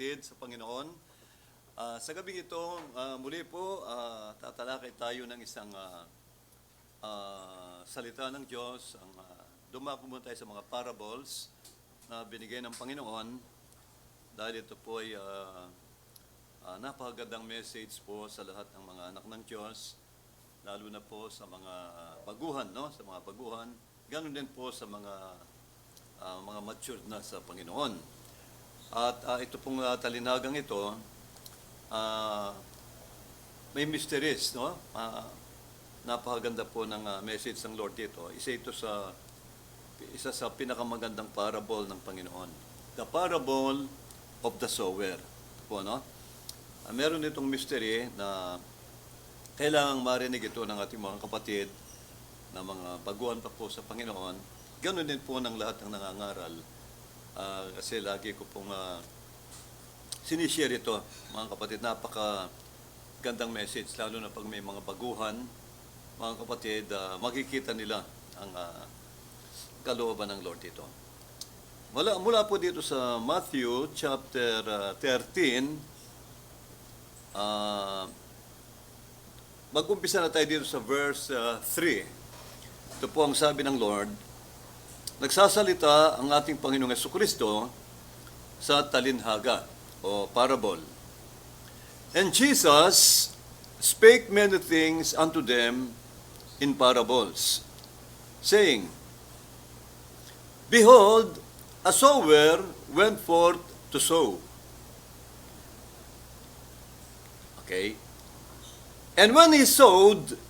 kapatid sa Panginoon. Sa gabing ito, muli po, tatalakay tayo ng isang salita ng Diyos. Dumako muna tayo sa mga parables na binigay ng Panginoon dahil ito po ay napakagandang message po sa lahat ng mga anak ng Diyos, lalo na po sa mga baguhan, no? Sa mga baguhan. Ganun din po sa mga mature na sa Panginoon. At ito pong talinagang ito, may mysteries, no? Napakaganda po ng message ng Lord dito. Isa sa pinakamagandang parable ng Panginoon. The parable of the sower. Ito po, no? Meron itong mystery na kailangang marinig ito ng ating mga kapatid na mga baguhan pa po sa Panginoon. Ganun din po ng lahat ng nangangaral. Kasi lagi ko pong sinishare ito, mga kapatid. Napaka-gandang message, lalo na pag may mga baguhan, mga kapatid, makikita nila ang kalooban ng Lord dito. Mula po dito sa Matthew chapter 13, mag-umpisa na tayo dito sa verse 3. Ito po ang sabi ng Lord. Nagsasalita ang ating Panginoong Jesucristo sa talinhaga o parable. And Jesus spake many things unto them in parables, saying, Behold, a sower went forth to sow. Okay? And when he sowed,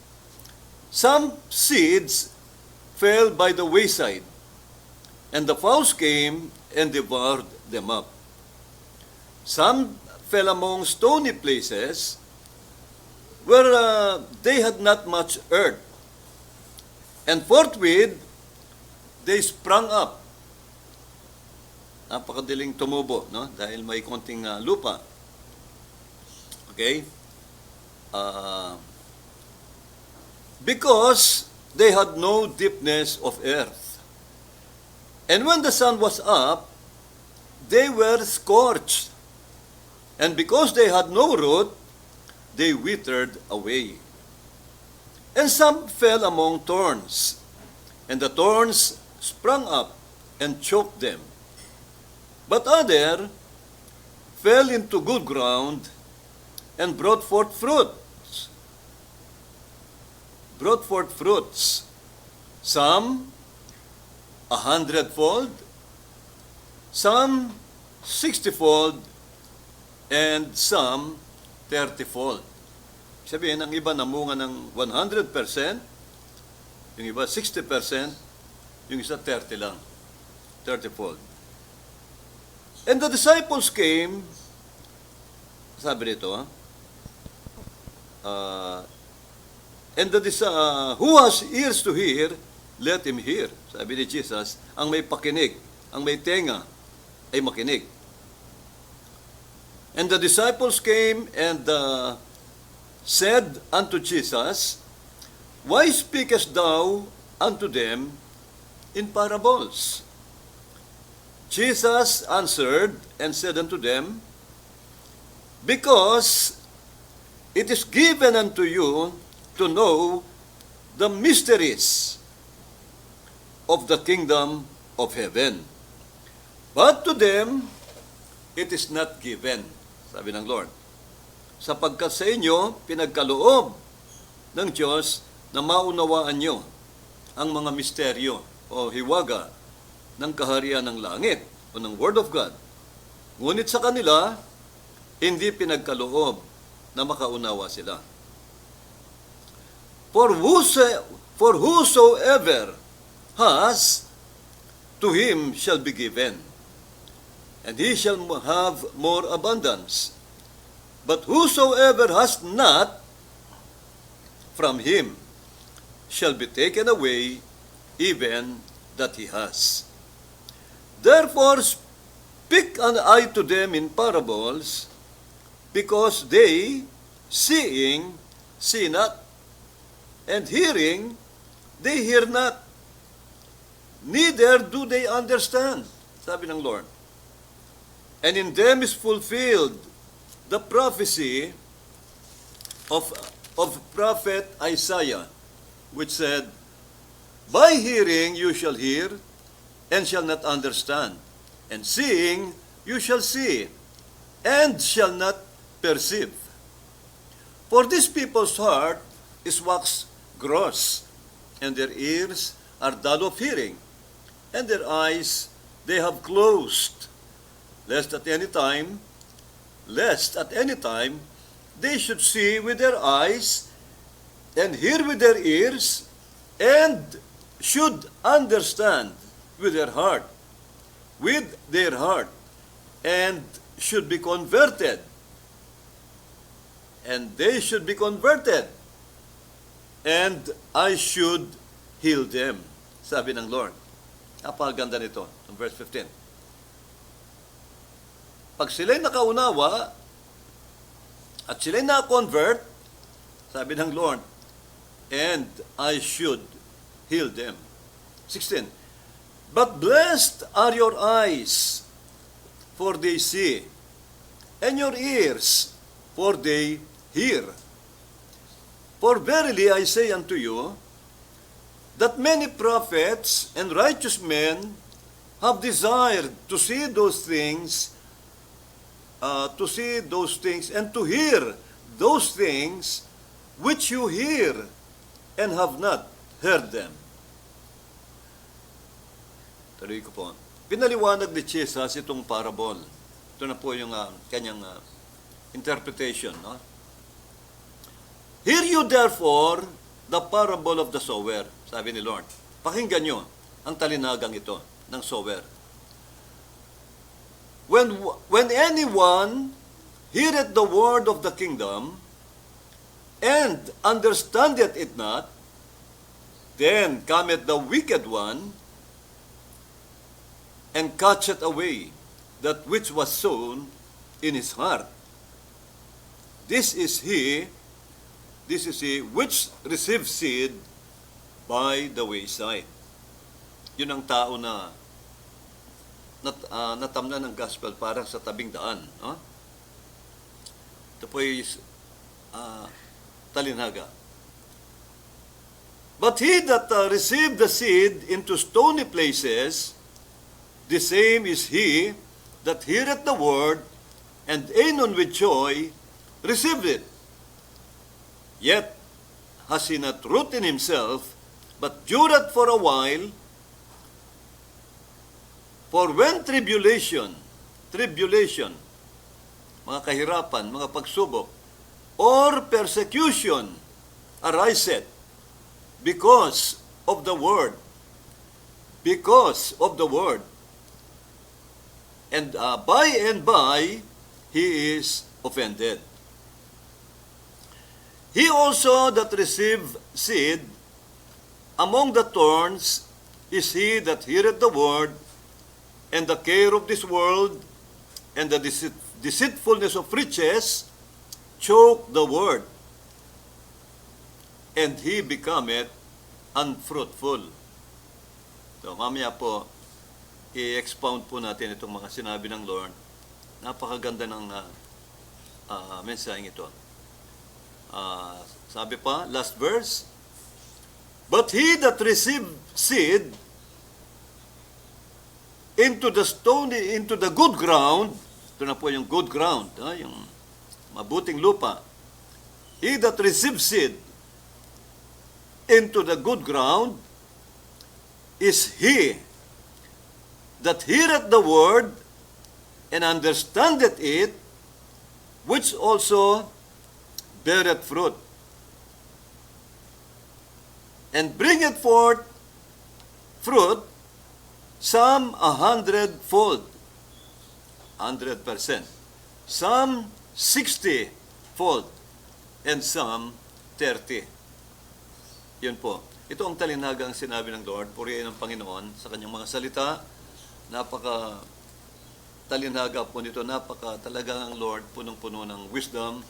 some seeds fell by the wayside, and the fowls came and devoured them up. Some fell among stony places where they had not much earth, and forthwith they sprung up. Napakadaling tumubo, no? Dahil may konting lupa. Okay? Because they had no deepness of earth. And when the sun was up, they were scorched. And because they had no root, they withered away. And some fell among thorns, and the thorns sprung up and choked them. But other fell into good ground and brought forth fruits. Some 100-fold, some 60-fold, and some 30-fold. Sabihin, ang iba namunga ng 100%, yung iba 60%, yung isa 30 lang, 30-fold. And the disciples came, sabi dito, who has ears to hear, let him hear. Sabi ni Jesus, ang may pakinig, ang may tenga, ay makinig. And the disciples came and said unto Jesus, Why speakest thou unto them in parables? Jesus answered and said unto them, Because it is given unto you to know the mysteries of the kingdom of heaven. But to them, it is not given, sabi ng Lord. Sapagkat sa inyo, pinagkaloob ng Diyos na maunawaan nyo ang mga misteryo o hiwaga ng kaharian ng langit o ng Word of God. Ngunit sa kanila, hindi pinagkaloob na makaunawa sila. For whosoever has, to him shall be given, and he shall have more abundance. But whosoever has not, from him shall be taken away even that he has. Therefore speak I to them in parables, because they, seeing, see not, and hearing, they hear not, neither do they understand, sabi ng Lord. And in them is fulfilled the prophecy of prophet Isaiah, which said, by hearing you shall hear, and shall not understand, and seeing you shall see, and shall not perceive. For this people's heart is waxed gross, and their ears are dull of hearing, and their eyes they have closed, lest at any time they should see with their eyes, and hear with their ears, and should understand with their heart, and should be converted. And they should be converted, and I should heal them. Sabi ng Lord. Napakaganda nito, ng verse 15. Pag sila'y nakaunawa, at sila'y na-convert, sabi ng Lord, and I should heal them. 16. But blessed are your eyes, for they see, and your ears, for they hear. For verily I say unto you, that many prophets and righteous men have desired to see those things, and to hear those things which you hear and have not heard them. Tuloy ko po. Pinaliwanag ni Jesus itong parable. Ito na po yung kanyang interpretation. No? Hear you therefore the parable of the sower, sabi ni Lord. Pakinggan nyo ang talinagang ito ng sower. When anyone heareth the word of the kingdom and understandeth it not, then cometh the wicked one and catcheth away that which was sown in his heart. This is he which receives seed by the wayside. Yun ang tao na natamnan ng gospel parang sa tabing daan. No? Ito po ay talinaga. But he that received the seed into stony places, the same is he that heareth the word, and anon with joy received it. Yet has he not root in himself, but dureth for a while. For when tribulation, mga kahirapan, mga pagsubok, or persecution ariseth because of the word, and by and by he is offended. He also that received seed among the thorns is he that heareth the word, and the care of this world and the deceitfulness of riches choke the word, and he becometh unfruitful. So, mamaya po, i-expound po natin itong mga sinabi ng Lord. Napakaganda ng mensaheng ito. Sabi pa, last verse, but he that received seed into the good ground, ito na po yung good ground, yung mabuting lupa. He that receives seed into the good ground is he that heareth the word and understandeth it, which also beareth fruit, and bringeth forth fruit, some 100-fold, 100%, some 60-fold, and some 30. Yun po. Ito ang talinagang sinabi ng Lord, purihin ng Panginoon sa kanyang mga salita. Napaka talinaga po nito, napaka talaga ang Lord, punong-puno ng wisdom.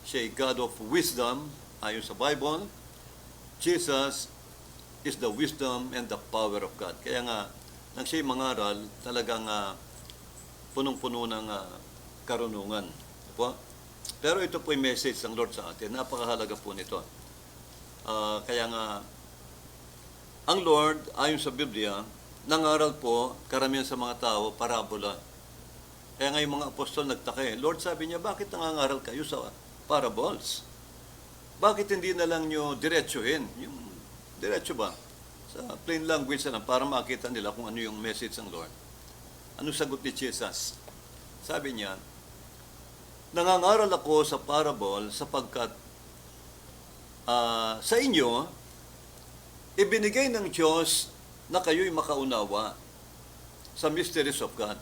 Siya ay God of wisdom, ayon sa Bible. Jesus is the wisdom and the power of God. Kaya nga, nang siya'y mangaral, talagang punong-puno ng karunungan. Po? Pero ito po yung message ng Lord sa atin. Napakahalaga po nito. Kaya nga, ang Lord, ayon sa Biblia, nangaral po karamihan sa mga tao, parabola. Kaya nga yung mga apostol nagtaka Lord, sabi niya, bakit nangangaral kayo sa parables? Bakit hindi na lang nyo diretsuhin? Yung diretso ba? Sa plain language na lang, para makita nila kung ano yung message ng Lord. Ano sagot ni Jesus? Sabi niya, nangangaral ako sa parable sapagkat sa inyo, ibinigay ng Diyos na kayo'y makaunawa sa mysteries of God.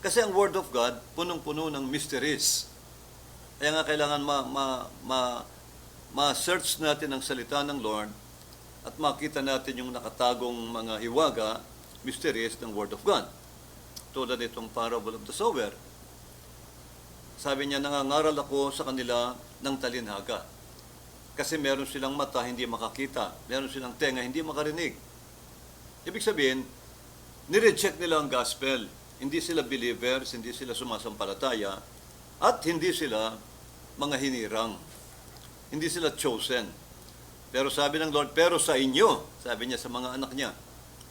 Kasi ang Word of God, punong-puno ng mysteries. Kaya nga kailangan ma-search natin ang salita ng Lord at makita natin yung nakatagong mga hiwaga, mysteries ng Word of God. Tulad itong parable of the sower. Sabi niya, nangangaral ako sa kanila ng talinhaga. Kasi meron silang mata, hindi makakita. Meron silang tenga, hindi makarinig. Ibig sabihin, nireject nila ang gospel. Hindi sila believers, hindi sila sumasampalataya, at hindi sila mga hinirang. Hindi sila chosen. Pero sabi ng Lord, pero sa inyo, sabi niya sa mga anak niya,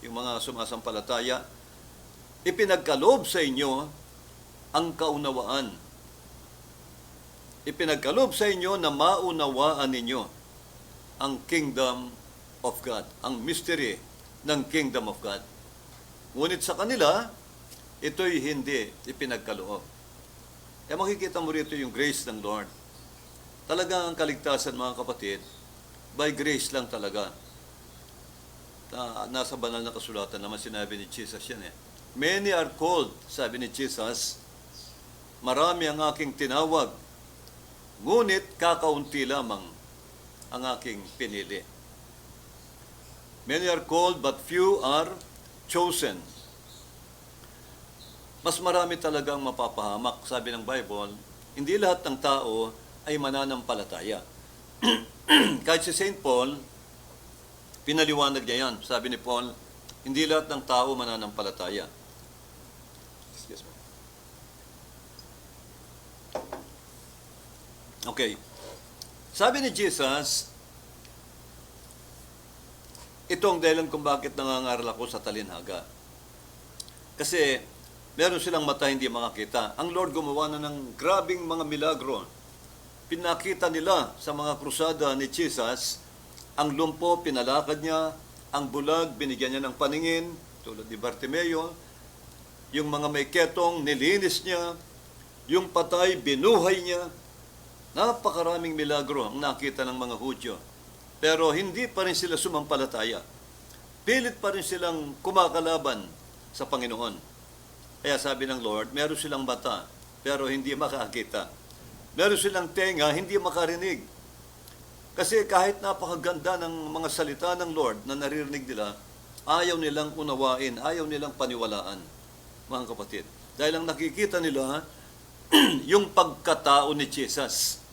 yung mga sumasampalataya, ipinagkaloob sa inyo ang kaunawaan. Ipinagkaloob sa inyo na maunawaan ninyo ang kingdom of God, ang mystery ng kingdom of God. Ngunit sa kanila, ito'y hindi ipinagkaloob. Kaya makikita mo rito yung grace ng Lord. Talagang ang kaligtasan, mga kapatid, by grace lang talaga. Nasa banal na kasulatan naman sinabi ni Jesus yan Many are called, sabi ni Jesus, marami ang aking tinawag, ngunit kakaunti lamang ang aking pinili. Many are called, but few are chosen. Mas marami talagang mapapahamak. Sabi ng Bible, hindi lahat ng tao ay mananampalataya. Kahit si St. Paul, pinaliwanag niya yan. Sabi ni Paul, hindi lahat ng tao mananampalataya. Excuse me. Okay. Sabi ni Jesus, ito ang dahilan kung bakit nangangaral ako sa talinhaga. Kasi meron silang mata hindi makakita. Ang Lord gumawa na ng grabing mga milagro. Pinakita nila sa mga krusada ni Jesus, ang lumpo pinalakad niya, ang bulag binigyan niya ng paningin, tulad ni Bartimeo, yung mga may ketong nilinis niya, yung patay binuhay niya. Napakaraming milagro ang nakita ng mga Hudyo. Pero hindi pa rin sila sumampalataya. Pilit pa rin silang kumakalaban sa Panginoon. Kaya sabi ng Lord, meron silang mata, pero hindi makakita. Meron silang tenga, hindi makarinig. Kasi kahit napakaganda ng mga salita ng Lord na naririnig nila, ayaw nilang unawain, ayaw nilang paniwalaan, mga kapatid. Dahil ang nakikita nila, yung pagkatao ni Jesus.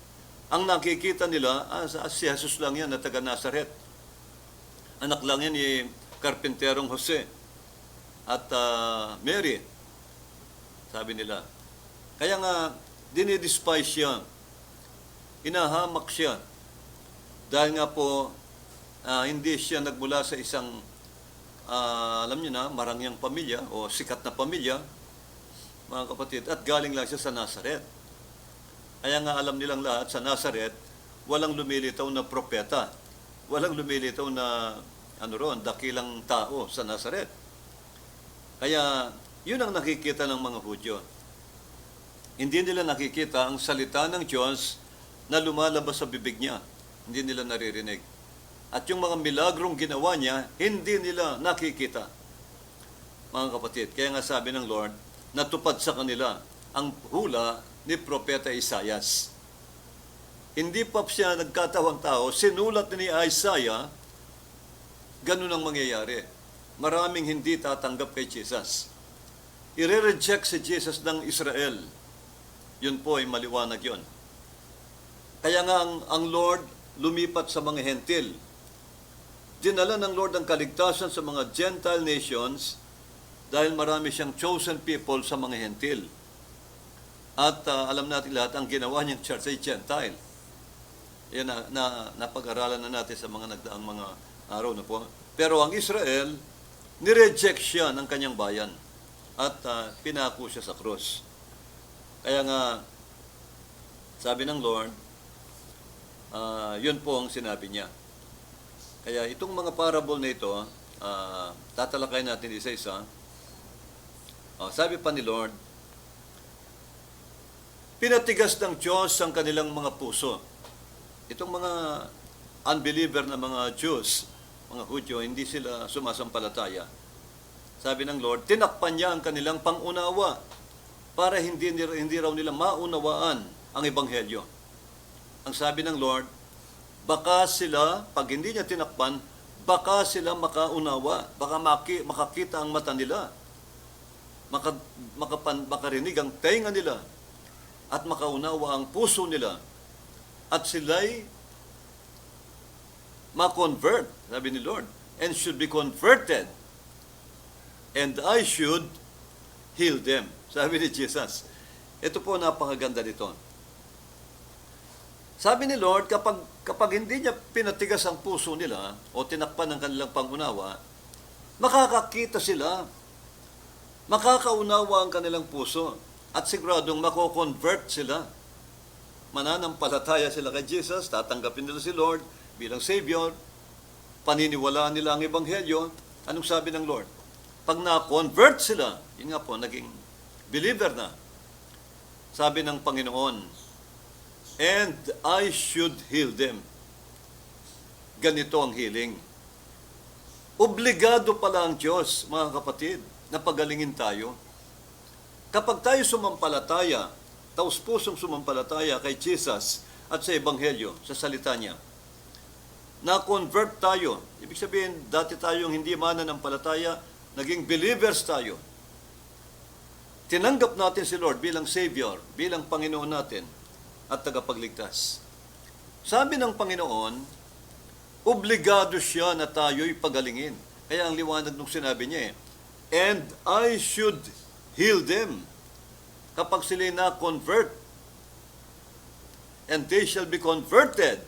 Ang nakikita nila, si Jesus lang yan na taga Nazaret. Anak lang yan ni Karpenterong Jose at Mary, sabi nila. Kaya nga, dinidespise siya. Inahamak siya. Dahil nga po, hindi siya nagmula sa isang, alam niyo na, marangyang pamilya o sikat na pamilya, mga kapatid, at galing lang siya sa Nazaret. Kaya nga alam nilang lahat, sa Nazaret, walang lumilitaw na propeta. Walang lumilitaw na, dakilang tao sa Nazaret. Kaya, yun ang nakikita ng mga Hudyo. Hindi nila nakikita ang salita ng Diyos na lumalabas sa bibig niya. Hindi nila naririnig. At yung mga milagrong ginawa niya, hindi nila nakikita. Mga kapatid, kaya nga sabi ng Lord, natupad sa kanila ang hula ni Propeta Isaias. Hindi pa siya nagkatawang tao, sinulat ni Isaiah, ganun ang mangyayari. Maraming hindi tatanggap kay Jesus. I-reject si Jesus ng Israel. Yun po ay maliwanag yun. Kaya nga ang Lord lumipat sa mga hentil. Dinala ng Lord ang kaligtasan sa mga Gentile nations dahil marami siyang chosen people sa mga hentil. At alam natin lahat, ang ginawa niyang church ay Gentile. Yan napag-aralan na natin sa mga nagdaang mga araw na po. Pero ang Israel, nireject siya ng kanyang bayan at pinako siya sa krus. Kaya nga, sabi ng Lord, yun po ang sinabi niya. Kaya itong mga parable na ito, tatalakay natin isa-isa. Sabi pa ni Lord, pinatigas ng Diyos ang kanilang mga puso. Itong mga unbeliever na mga Jews, mga Hudyo, hindi sila sumasampalataya. Sabi ng Lord, tinakpan niya ang kanilang pangunawa para hindi raw nila maunawaan ang Ebanghelyo. Ang sabi ng Lord, baka sila, pag hindi niya tinakpan, baka sila makaunawa, baka makakita ang mata nila, makarinig ang tenga nila, at makaunawa ang puso nila, at sila'y ma-convert, sabi ni Lord, and should be converted, and I should heal them. Sabi ni Jesus. Ito po napakaganda nito. Sabi ni Lord, kapag hindi niya pinatigas ang puso nila o tinakpan ng kanilang pangunawa, makakakita sila, makakaunawa ang kanilang puso, at siguradong mako-convert sila. Mananampalataya sila kay Jesus, tatanggapin nila si Lord bilang Savior, paniniwalaan nila ang Ebanghelyo. Anong sabi ng Lord? Pag na-convert sila, yun nga po, naging believer na. Sabi ng Panginoon, and I should heal them. Ganito ang healing. Obligado pala ang Diyos, mga kapatid, na pagalingin tayo. Kapag tayo sumampalataya, taus-pusong sumampalataya kay Jesus at sa Ebanghelyo, sa salita niya, na-convert tayo. Ibig sabihin, dati tayong hindi mananampalataya, naging believers tayo. Tinanggap natin si Lord bilang Savior, bilang Panginoon natin at tagapagligtas. Sabi ng Panginoon, obligado siya na tayo'y pagalingin. Kaya ang liwanag nung sinabi niya and I should heal them. Kapag sila na-convert, and they shall be converted,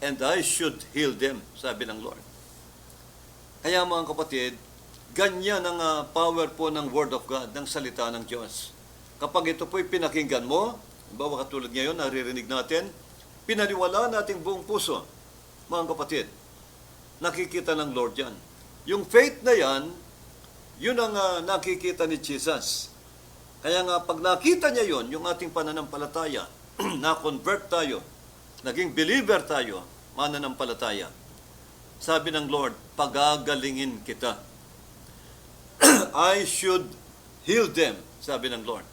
and I should heal them, sabi ng Lord. Kaya mga kapatid, ganyan ang power po ng Word of God, ng salita ng Diyos. Kapag ito po'y pinakinggan mo, bawa katulad ngayon, naririnig natin, pinaniwalaan natin buong puso, mga kapatid, nakikita ng Lord yan. Yung faith na yan, yun ang nakikita ni Jesus. Kaya nga, pag nakita niya yon, yung ating pananampalataya, na-convert tayo, naging believer tayo, mananampalataya, sabi ng Lord, pagagalingin kita. I should heal them, sabi ng Lord.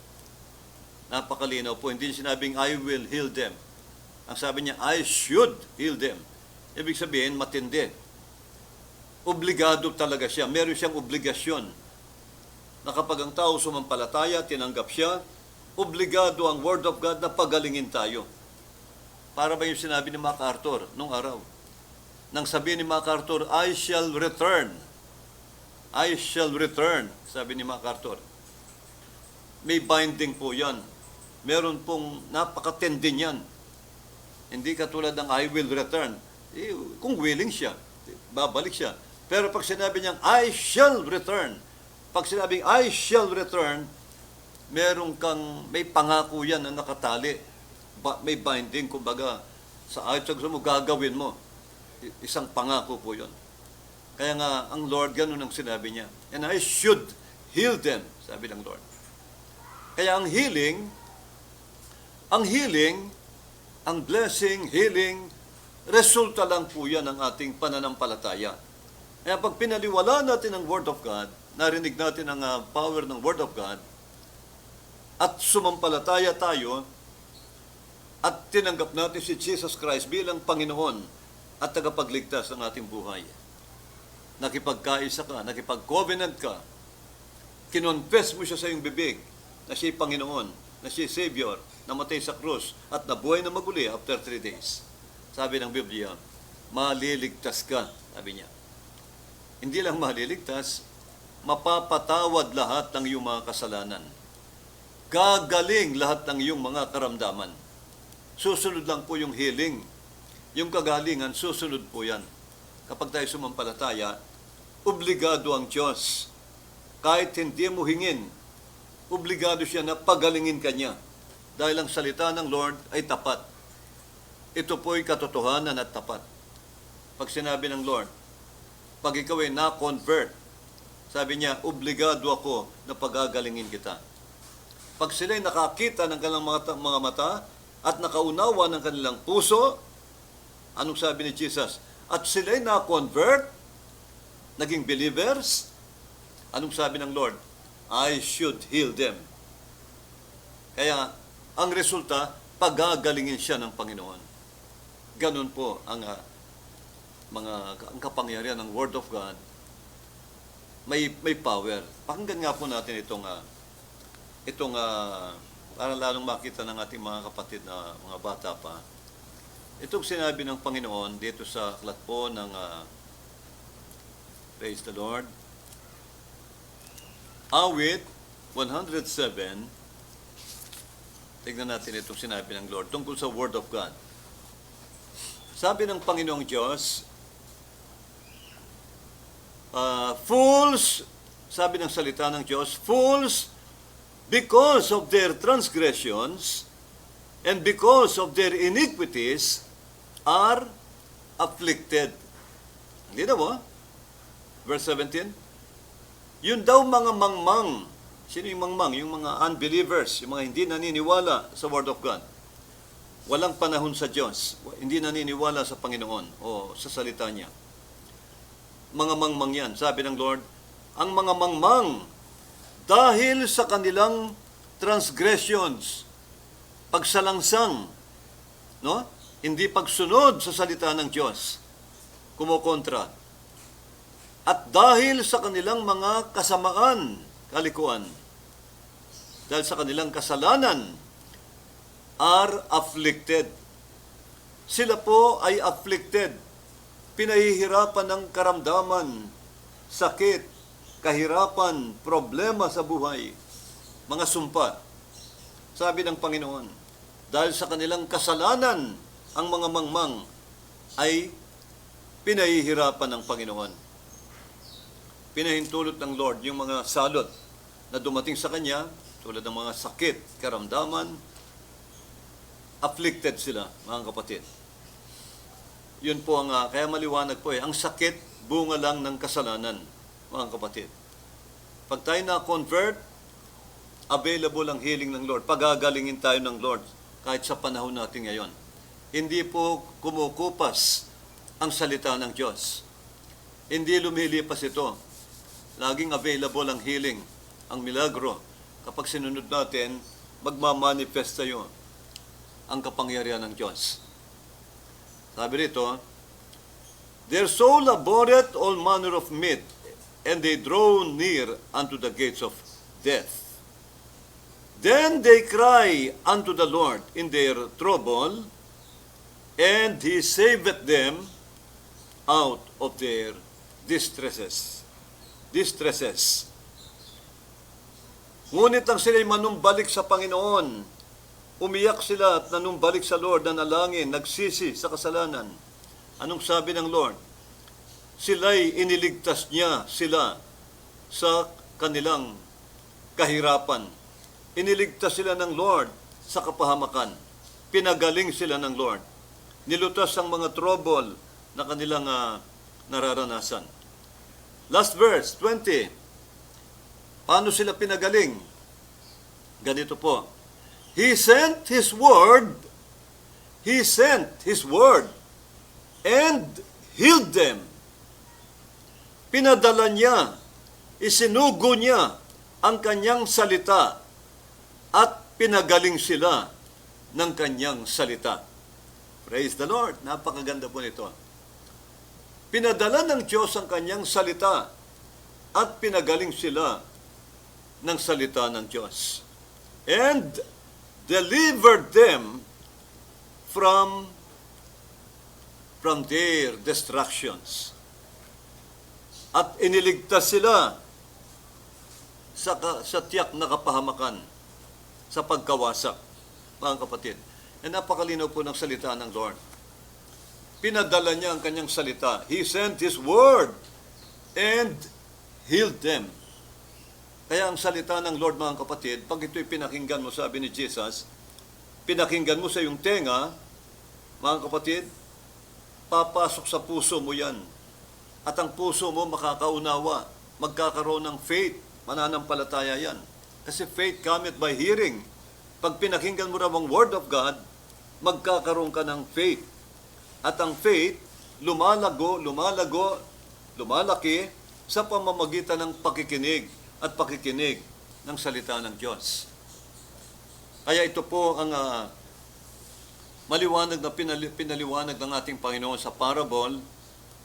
Napakalinaw po, hindi sinabing I will heal them. Ang sabi niya, I should heal them. Ibig sabihin, matindi. Obligado talaga siya. Meron siyang obligasyon na kapag ang tao sumampalataya, tinanggap siya, obligado ang Word of God na pagalingin tayo. Para ba yung sinabi ni MacArthur nung araw? Nang sabihin ni MacArthur, I shall return. I shall return, sabi ni MacArthur. May binding po yan. Meron pong napakatindi niyan. Hindi katulad ng I will return. Kung willing siya, babalik siya. Pero pag sinabi niyang, I shall return, pag sinabing, I shall return, may pangako yan na nakatali. May binding, kumbaga, sa ayat mo, gagawin mo. Isang pangako po yun. Kaya nga, ang Lord, ganun ang sinabi niya. And I should heal them, sabi ng Lord. Kaya ang healing, ang blessing, healing, resulta lang po yan ng ating pananampalataya. Kaya pag pinaliwala natin ang Word of God, narinig natin ang power ng Word of God, at sumampalataya tayo, at tinanggap natin si Jesus Christ bilang Panginoon at tagapagligtas ng ating buhay. Nakipagkaisa ka, nakipag-covenant ka, kinonfess mo siya sa iyong bibig na siya'y Panginoon, na siya'y Savior, namatay sa krus, at nabuhay na maguli after 3 days. Sabi ng Biblia, maliligtas ka, sabi niya. Hindi lang maliligtas, mapapatawad lahat ng iyong mga kasalanan. Gagaling lahat ng iyong mga karamdaman. Susunod lang po yung healing. Yung kagalingan, susunod po yan. Kapag tayo sumampalataya, obligado ang Diyos. Kahit hindi mo hingin, obligado siya na pagalingin ka niya. Dahil ang salita ng Lord ay tapat. Ito po'y katotohanan at tapat. Pag sinabi ng Lord, pag ikaw ay na-convert, sabi niya, obligado ako na pagagalingin kita. Pag sila'y nakakita ng kanilang mga mata at nakaunawa ng kanilang puso, anong sabi ni Jesus? At sila'y na-convert, naging believers, anong sabi ng Lord? I should heal them. Kaya, ang resulta, pagagalingin siya ng Panginoon. Ganun po ang ang kapangyarihan ng Word of God. May power. Pakinggan nga po natin itong para lalong makita ng ating mga kapatid na mga bata pa. Itong sinabi ng Panginoon dito sa aklat po ng praise the Lord. Awit 107. Tignan natin itong sinabi ng Lord tungkol sa Word of God. Sabi ng Panginoong Diyos, fools, sabi ng salita ng Diyos, fools, because of their transgressions and because of their iniquities, are afflicted. Hindi na mo? Verse 17. Yun daw mga mangmang. Sino yung mangmang? Yung mga unbelievers, yung mga hindi naniniwala sa Word of God. Walang panahon sa Diyos. Hindi naniniwala sa Panginoon o sa salita niya. Mga mangmang yan. Sabi ng Lord, ang mga mangmang, dahil sa kanilang transgressions, pagsalangsang, no? Hindi pagsunod sa salita ng Diyos, kumukontra. At dahil sa kanilang mga kasamaan, kalikuan, dahil sa kanilang kasalanan, are afflicted. Sila po ay afflicted. Pinahihirapan ng karamdaman, sakit, kahirapan, problema sa buhay, mga sumpa. Sabi ng Panginoon, dahil sa kanilang kasalanan, ang mga mangmang ay pinahihirapan ng Panginoon. Pinahintulot ng Lord yung mga salot na dumating sa Kanya, tulad ng mga sakit, karamdaman, afflicted sila, mga kapatid. Yun po ang, kaya maliwanag po ang sakit, bunga lang ng kasalanan, mga kapatid. Pag tayo na-convert, available ang healing ng Lord. Pagagalingin tayo ng Lord kahit sa panahon natin ngayon. Hindi po kumukupas ang salita ng Diyos. Hindi lumilipas ito. Laging available ang healing, ang milagro. Kapag sinunod natin, magmamanifest tayo ang kapangyarihan ng Diyos. Sabi rito, their soul abhorreth all manner of meat, and they draw near unto the gates of death. Then they cry unto the Lord in their trouble, and He saveth them out of their distresses. Ngunit ang sila'y manumbalik sa Panginoon, umiyak sila at nanumbalik sa Lord, nanalangin, nagsisi sa kasalanan. Anong sabi ng Lord? Sila'y iniligtas niya sila sa kanilang kahirapan. Iniligtas sila ng Lord sa kapahamakan. Pinagaling sila ng Lord. Nilutas ang mga trouble na kanilang nararanasan. Last verse, 20. Paano sila pinagaling? Ganito po. He sent His word and healed them. Pinadala niya, isinugo niya ang kanyang salita at pinagaling sila ng kanyang salita. Praise the Lord. Napakaganda po nito. Pinadala ng Diyos ang kanyang salita at pinagaling sila ng salita ng Diyos. And delivered them from their destructions. At iniligtas sila sa tiyak na kapahamakan, sa pagkawasak. Mga kapatid, napakalinaw po ng salita ng Lord. Pinadala niya ang kanyang salita. He sent His word and healed them. Kaya ang salita ng Lord, mga kapatid, pag ito'y pinakinggan mo, sabi ni Jesus, pinakinggan mo sa iyong tenga, mga kapatid, papasok sa puso mo yan. At ang puso mo makakaunawa, magkakaroon ng faith, mananampalataya yan. Kasi faith cometh by hearing. Pag pinakinggan mo raw ang Word of God, magkakaroon ka ng faith. At ang faith, lumalaki sa pamamagitan ng pakikinig at pakikinig ng salita ng Diyos. Kaya ito po ang maliwanag na pinaliwanag ng ating Panginoon sa parable.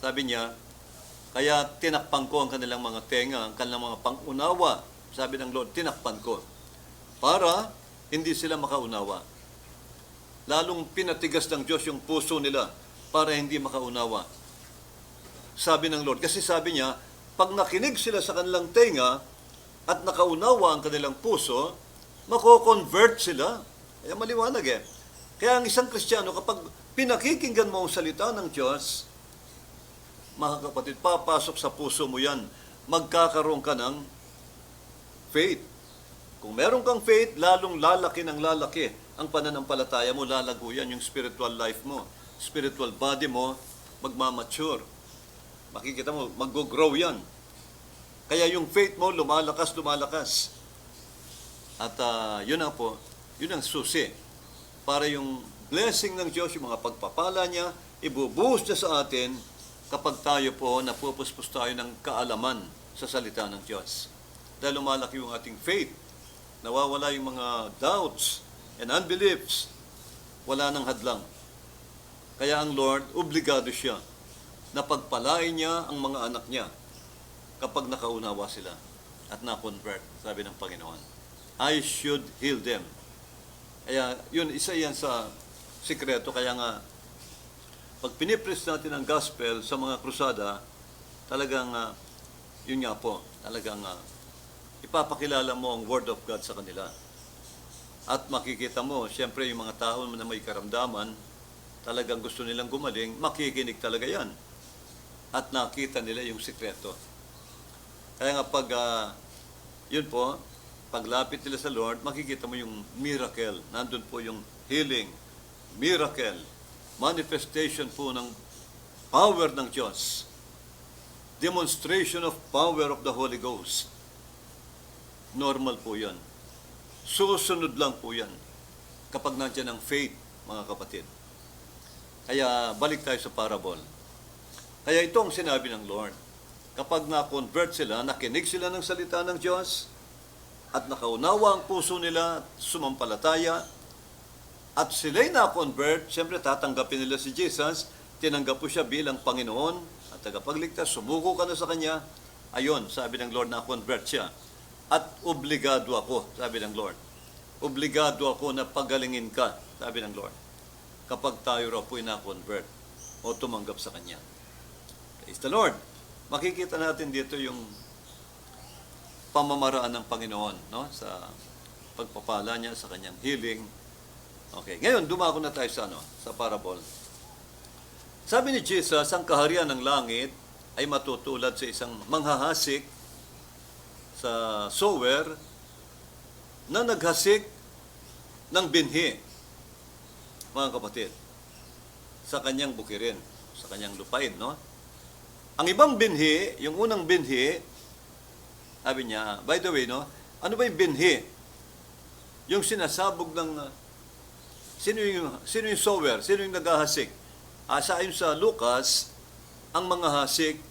Sabi niya, kaya tinakpan ko ang kanilang mga tenga, ang kanilang mga pangunawa. Sabi ng Lord, tinakpan ko para hindi sila makaunawa. Lalong pinatigas ng Diyos yung puso nila para hindi makaunawa. Sabi ng Lord, kasi sabi niya, pag nakinig sila sa kanilang tenga at nakaunawa ang kanilang puso, mako-convert sila. Kaya maliwanag eh. Kaya ang isang Kristiyano, kapag pinakikinggan mo ang salita ng Diyos, mga kapatid, papasok sa puso mo yan. Magkakaroon ka ng faith. Kung meron kang faith, lalong lalaki ng lalaki ang pananampalataya mo, lalago yan yung spiritual life mo. Spiritual body mo, magmamature. Makikita mo, mag-grow yan. Kaya yung faith mo, lumalakas. At yun na po, yun ang susi. Para yung blessing ng Diyos, yung mga pagpapala niya, ibubuhos niya sa atin kapag tayo po napupuspos tayo ng kaalaman sa salita ng Diyos. Dahil lumalaki yung ating faith, nawawala yung mga doubts and unbeliefs, wala nang hadlang. Kaya ang Lord, obligado siya na pagpalain niya ang mga anak niya kapag nakaunawa sila at na-convert, sabi ng Panginoon. I should heal them. Kaya yun, isa yan sa sikreto. Kaya nga, pag pinipres natin ang gospel sa mga krusada, talagang, yun nga po, talagang ipapakilala mo ang Word of God sa kanila. At makikita mo, siyempre yung mga tao na may karamdaman, talagang gusto nilang gumaling, makikinig talaga yan. At nakita nila yung sikreto. Kaya nga pag, yun po, paglapit nila sa Lord, makikita mo yung miracle. Nandun po yung healing, miracle, manifestation po ng power ng Diyos. Demonstration of power of the Holy Ghost. Normal po yan. Susunod lang po yan kapag nandiyan ang faith, mga kapatid. Kaya balik tayo sa parable. Kaya ito ang sinabi ng Lord. Kapag na-convert sila, nakinig sila ng salita ng Diyos, at nakaunawa ang puso nila, sumampalataya, at sila'y na-convert, siyempre tatanggapin nila si Jesus, tinanggap po siya bilang Panginoon at tagapagligtas, sumuko ka na sa Kanya. Ayon, sabi ng Lord, na-convert siya. At obligado ako, sabi ng Lord. Obligado ako na pagalingin ka, sabi ng Lord. Kapag tayo raw po'y na-convert o tumanggap sa Kanya. Praise the Lord. Makikita natin dito yung pamamaraan ng Panginoon, no? Sa pagpapala niya, sa Kanyang healing. Okay, ngayon dumako na tayo sa parable. Sabi ni Jesus, ang kaharian ng langit ay matutulad sa isang manghahasik sa sower na naghasik ng binhi, mga kapatid, sa kanyang bukirin, sa kanyang lupain, no? Ang ibang binhi, yung unang binhi, sabi niya, by the way, no? Ano ba yung binhi? Yung sinasabog ng sino yung sower? Sino yung naghahasik? Ayon sa Lucas, ang mga hasik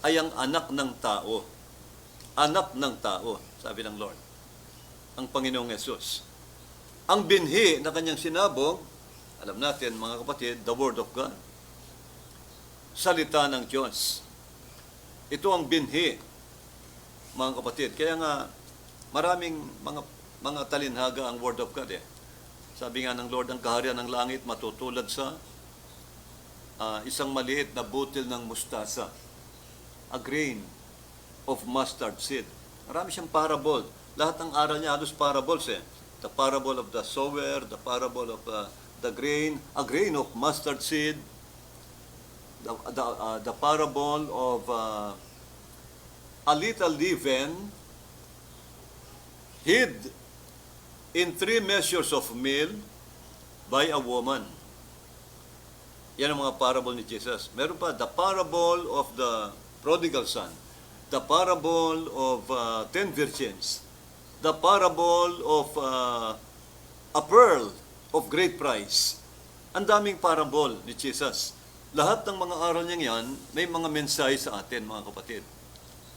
ay ang anak ng tao. Anak ng tao, sabi ng Lord. Ang Panginoong Yesus. Ang binhi na kanyang sinabog, alam natin mga kapatid, the Word of God. Salita ng Diyos. Ito ang binhi, mga kapatid. Kaya nga, maraming mga talinhaga ang Word of God eh. Sabi nga ng Lord, ang kaharian ng langit matutulad sa isang maliit na butil ng mustasa, a grain of mustard seed. Marami siyang parable. Lahat ng aral niya halos parables eh. The parable of the sower, the parable of the grain, a grain of mustard seed, the parable of a little leaven hid in 3 measures of meal by a woman. Yan ang mga parable ni Jesus. Meron pa, the parable of the prodigal son, the parable of 10 virgins, the parable of a pearl of great price. Ang daming parable ni Jesus. Lahat ng mga aral niya yan, may mga mensahe sa atin, mga kapatid.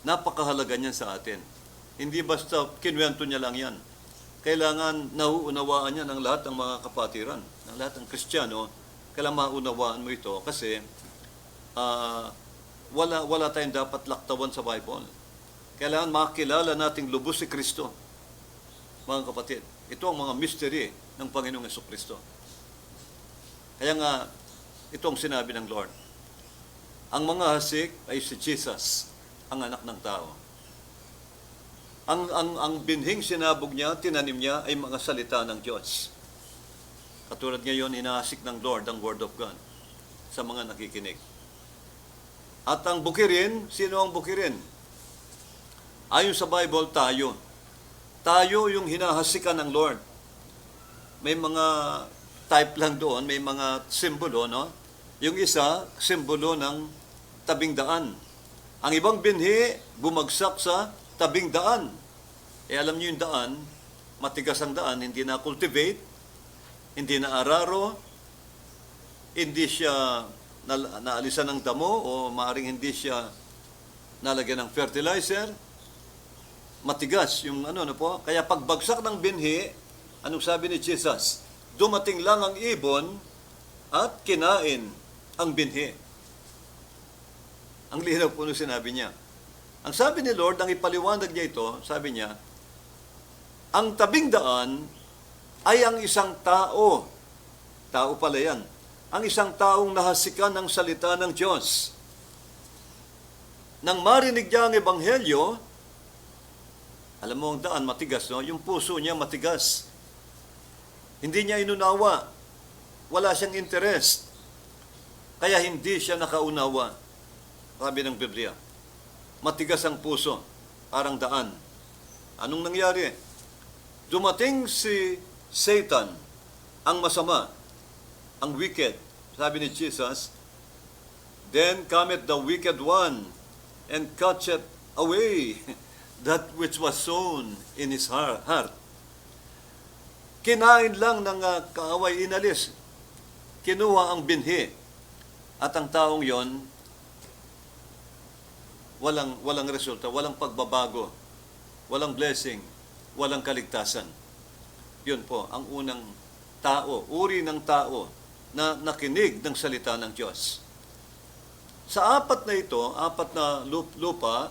Napakahalaga niyan sa atin. Hindi basta kinwento niya lang yan. Kailangan nauunawaan niya ng lahat ng mga kapatiran, ng lahat ng Kristiyano. Kailangan maunawaan mo ito kasi wala tayong dapat laktawan sa Bible. Kailangan makilala nating lubos si Kristo. Mga kapatid, ito ang mga mystery ng Panginoong Jesucristo. Kaya nga, ito ang sinabi ng Lord. Ang mga hasik ay si Jesus, ang anak ng tao. Ang binhing sinabog niya, tinanim niya, ay mga salita ng Diyos. Katulad ngayon, inahasik ng Lord ang Word of God sa mga nakikinig. At ang bukirin, sino ang bukirin? Ayon sa Bible, tayo. Tayo yung hinahasikan ng Lord. May mga type lang doon, may mga simbolo, no? Yung isa, simbolo ng tabing daan. Ang ibang binhi, bumagsak sa tabing daan. Alam niyo yung daan, matigas ang daan, hindi na-cultivate, hindi na araro, hindi siya naalisan ng damo o maaaring hindi siya nalagyan ng fertilizer. Matigas yung ano po. Kaya pagbagsak ng binhi, anong sabi ni Jesus? Dumating lang ang ibon at kinain ang binhi. Ang linaw po nung sinabi niya. Ang sabi ni Lord, ang ipaliwanag niya ito, sabi niya, ang tabing daan ay ang isang tao. Tao pala yan. Ang isang taong nahasikan ng salita ng Diyos. Nang marinig niya ang ebanghelyo, alam mo ang daan matigas, no? Yung puso niya matigas. Hindi niya inunawa. Wala siyang interest. Kaya hindi siya nakaunawa. Sabi ng Biblia. Matigas ang puso, parang daan. Anong nangyari? Dumating si Satan, ang masama, ang wicked. Sabi ni Jesus, then cometh the wicked one and catcheth away that which was sown in his heart. Kinain lang ng kaaway, inalis. Kinuha ang binhi. At ang taong yon, walang resulta, walang pagbabago, walang blessing, walang kaligtasan. Yun po, ang unang tao, uri ng tao na nakinig ng salita ng Diyos. Sa apat na ito, apat na lupa,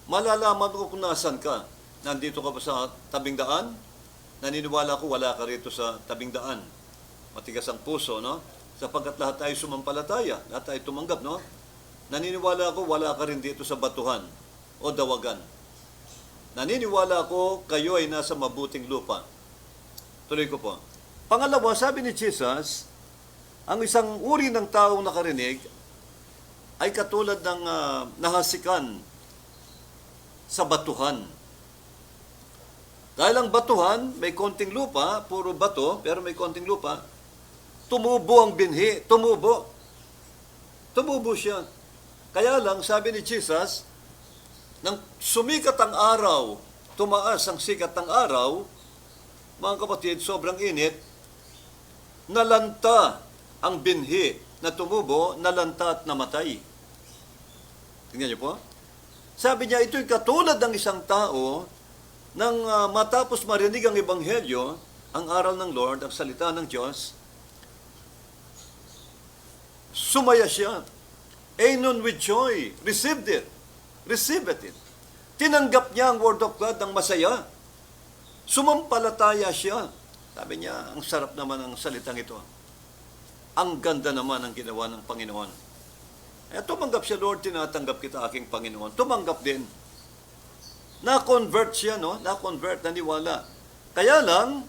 malalaman ko kung nasan ka. Nandito ka ba sa tabing daan? Naniniwala ko wala ka rito sa tabing daan. Matigas ang puso, no? Sapagkat lahat tayo sumampalataya, lahat tayo tumanggap, no? Naniniwala ko wala ka rin dito sa batuhan o dawagan. Naniniwala ko kayo ay nasa mabuting lupa. Tuloy ko po. Pangalawa, sabi ni Jesus, ang isang uri ng taong nakarinig ay katulad ng nahasikan sa batuhan. Dahil ang batuhan, may konting lupa, puro bato, pero may konting lupa, tumubo ang binhi, tumubo. Tumubo siya. Kaya lang, sabi ni Jesus, nang sumikat ang araw, tumaas ang sikat ng araw, mga kapatid, sobrang init, nalanta ang binhi na tumubo, nalanta at namatay. Tingnan niyo po. Sabi niya, ito'y katulad ng isang tao nang matapos marinig ang ebanghelyo, ang aral ng Lord, ang salita ng Diyos, sumaya siya. Anon with joy, received it. Tinanggap niya ang Word of God ng masaya. Sumampalataya siya. Sabi niya, ang sarap naman ang salitang ito. Ang ganda naman ang ginawa ng Panginoon. Tumanggap siya, Lord, tinatanggap kita aking Panginoon. Tumanggap din. Na-convert siya, no? Na-convert, naniwala. Kaya lang,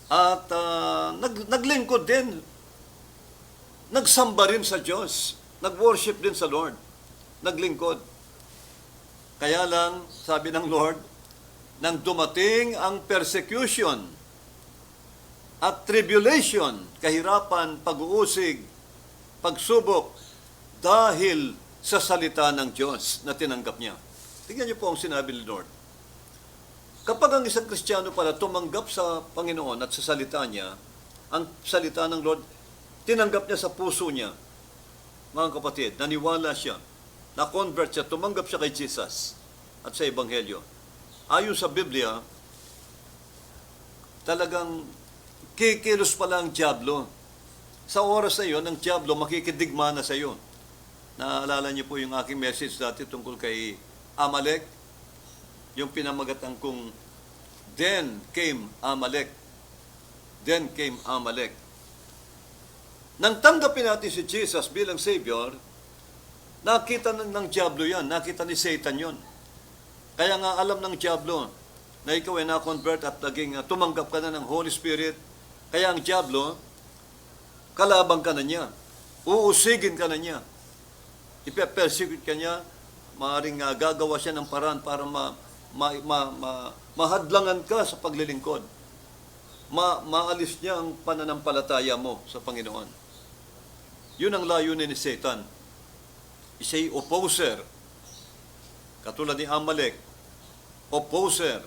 at naglingkod din. Nagsamba rin sa Diyos. Nag-worship din sa Lord. Naglingkod. Kaya lang, sabi ng Lord, nang dumating ang persecution at tribulation, kahirapan, pag-uusig, pagsubok, dahil sa salita ng Diyos na tinanggap niya. Tingnan niyo po ang sinabi ni Lord. Kapag ang isang Kristiyano pala tumanggap sa Panginoon at sa salita niya, ang salita ng Lord, tinanggap niya sa puso niya. Mga kapatid, naniwala siya, na-convert siya, tumanggap siya kay Jesus at sa Ebanghelyo. Ayon sa Biblia, talagang kikilos pala ang dyablo. Sa oras na iyon, ang dyablo makikidigma na sa iyo. Naalala niyo po yung aking message dati tungkol kay Amalek, yung pinamagatang kong Then came Amalek. Then came Amalek. Nang tanggapin natin si Jesus bilang Savior, nakita ng dyablo yan, nakita ni Satan yon. Kaya nga alam ng dyablo na ikaw ay na-convert at naging tumanggap ka na ng Holy Spirit. Kaya ang dyablo, kalabang ka na niya. Uusigin ka na niya. Ipe-persecute ka niya. Maaaring gagawa siya ng paraan para mahadlangan ka sa paglilingkod. Maalis niya ang pananampalataya mo sa Panginoon. Yun ang layunin ni Satan. Siya'y opposer. Katulad ni Amalek, opposer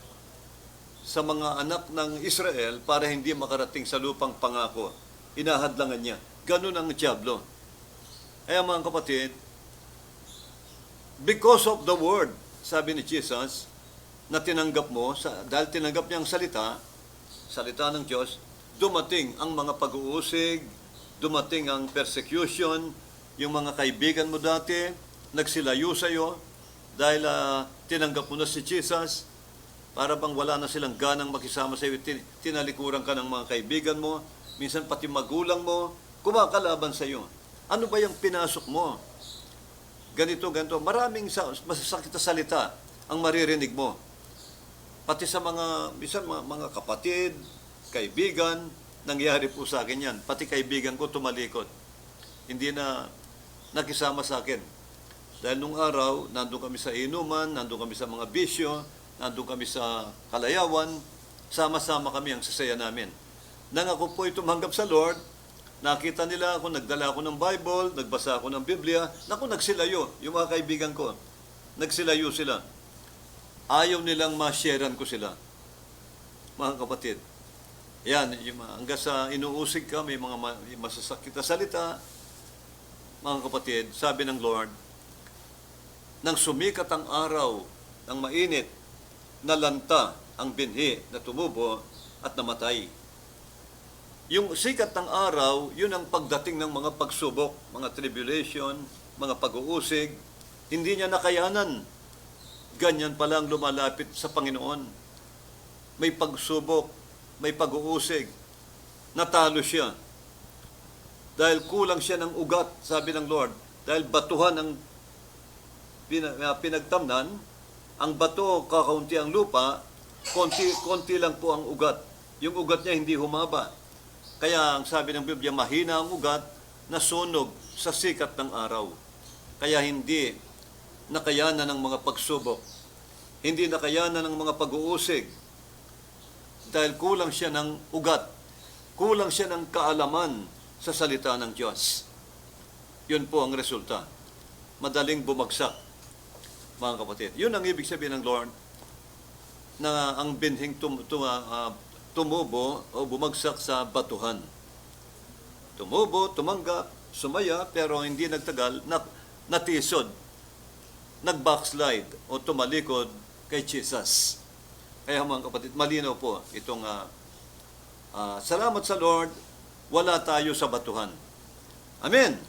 sa mga anak ng Israel para hindi makarating sa lupang pangako. Inahadlangan niya. Ganun ang dyablo. Kaya mga kapatid, because of the word, sabi ni Jesus, na tinanggap mo, dahil tinanggap niya ang salita ng Diyos, dumating ang mga pag-uusig, dumating ang persecution, yung mga kaibigan mo dati, nagsilayo sa iyo, dahil tinanggap mo na si Jesus, para bang wala na silang ganang makisama sa iyo, tinalikuran ka ng mga kaibigan mo, minsan pati magulang mo, kumakalaban sa iyo. Ano ba yung pinasok mo? Ganito. Maraming masasakit na salita ang maririnig mo. Pati sa minsan mga kapatid, kaibigan, nangyari po sa akin yan. Pati kaibigan ko tumalikod. Hindi na nakisama sa akin. Dahil nung araw, nandun kami sa inuman, nandun kami sa mga bisyo, nandun kami sa kalayawan, sama-sama kami ang sasaya namin. Nang ako po tumanggap sa Lord, nakita nila ako, nagdala ako ng Bible, nagbasa ako ng Biblia, nagsilayo, yung mga kaibigan ko, nagsilayo sila. Ayaw nilang ma-sharean ko sila. Mga kapatid, yan, hanggang sa inuusig ka, may mga masasakit na salita, mga kapatid, sabi ng Lord, nang sumikat ang araw ng mainit, nalanta ang binhi na tumubo at namatay. Yung sikat ng araw, yun ang pagdating ng mga pagsubok, mga tribulation, mga pag-uusig. Hindi niya nakayanan. Ganyan pala ang lumalapit sa Panginoon. May pagsubok, may pag-uusig. Natalo siya. Dahil kulang siya ng ugat, sabi ng Lord. Dahil batuhan ang pinagtamnan, ang bato kakaunti ang lupa, konti lang po ang ugat. Yung ugat niya hindi humaba. Kaya ang sabi ng Biblia, mahina ang ugat na sunog sa sikat ng araw. Kaya hindi nakayanan ng mga pagsubok. Hindi nakayanan ng mga pag-uusig. Dahil kulang siya ng ugat. Kulang siya ng kaalaman sa salita ng Diyos. Yun po ang resulta. Madaling bumagsak, mga kapatid. Yun ang ibig sabihin ng Lord na ang binhing tumubo o bumagsak sa batuhan. Tumubo, tumanggap, sumaya, pero hindi nagtagal, natisod, nag-backslide o tumalikod kay Jesus. Kaya mga kapatid, malinaw po itong salamat sa Lord, wala tayo sa batuhan. Amen.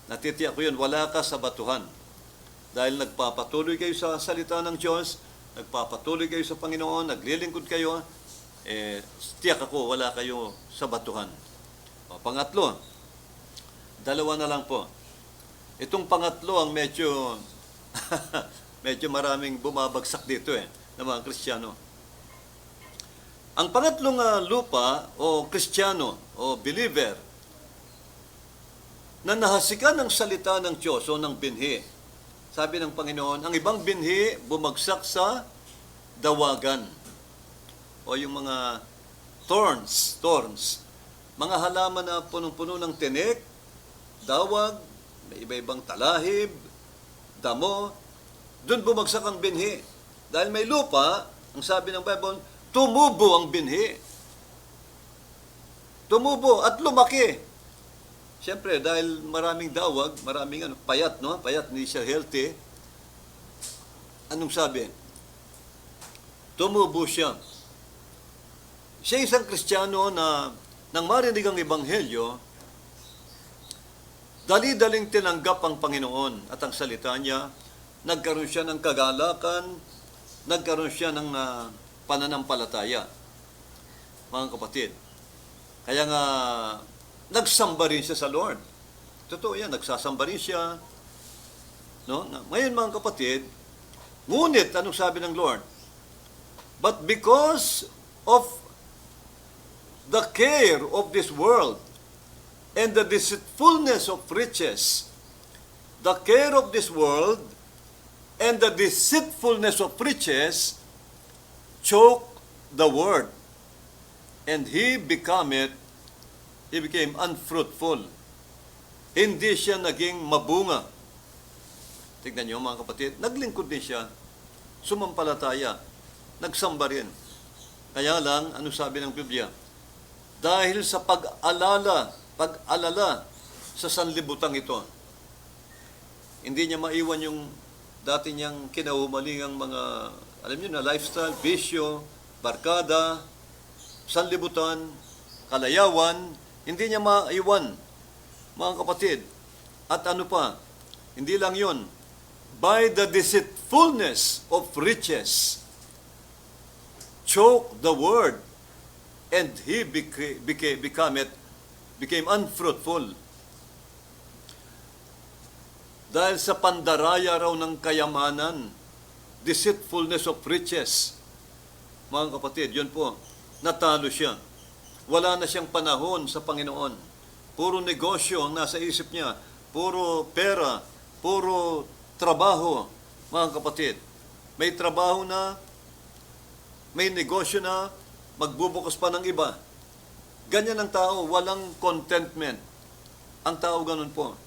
Natitiyak ko yun, wala ka sa batuhan. Dahil nagpapatuloy kayo sa salita ng Diyos, nagpapatuloy kayo sa Panginoon, naglilingkod kayo, tiyak ako, wala kayo sa batuhan. O, pangatlo, dalawa na lang po. Itong pangatlo ang medyo medyo maraming bumabagsak dito ng mga Kristiyano. Ang pangatlong lupa o Kristiyano o believer na nahasikan ng salita ng Diyos o ng binhi. Sabi ng Panginoon, ang ibang binhi bumagsak sa dawagan o yung mga thorns. Mga halaman na punong-puno ng tinik, dawag, may iba-ibang talahib, damo, doon bumagsak ang binhi. Dahil may lupa, ang sabi ng Bible, tumubo ang binhi. Tumubo at lumaki. Siyempre, dahil maraming dawag, maraming payat, no? Payat, hindi siya healthy. Anong sabi? Tumubo siya. Siya isang Kristiyano na nang marinig ang Ebanghelyo, dali-daling tinanggap ang Panginoon at ang salita niya. Nagkaroon siya ng kagalakan, nagkaroon siya ng pananampalataya. Mga kapatid, kaya nga, nagsamba rin siya sa Lord. Totoo yan, nagsasamba rin siya. No? Ngayon mga kapatid, ngunit, anong sabi ng Lord? But because of the care of this world and the deceitfulness of riches, the care of this world and the deceitfulness of riches choke the word, and he became unfruitful. Hindi siya naging mabunga. Tignan niyo mga kapatid, naglingkod din siya, sumampalataya, nagsamba rin. Kaya lang, ano sabi ng Biblia? Dahil sa pag-alala sa sanlibutang ito, hindi niya maiwan yung dati niyang kinahumalingang mga, alam niyo na, lifestyle, bisyo, barkada, sanlibutan, kalayawan, hindi niya maiwan, mga kapatid. At ano pa, hindi lang yun, by the deceitfulness of riches, choke the word, and he became unfruitful. Dahil sa pandaraya raw ng kayamanan, deceitfulness of riches, mga kapatid, yun po, natalo siya. Wala na siyang panahon sa Panginoon. Puro negosyo ang nasa isip niya. Puro pera, puro trabaho, mga kapatid. May trabaho na, may negosyo na, magbubukas pa ng iba. Ganyan ang tao, walang contentment. Ang tao ganun po.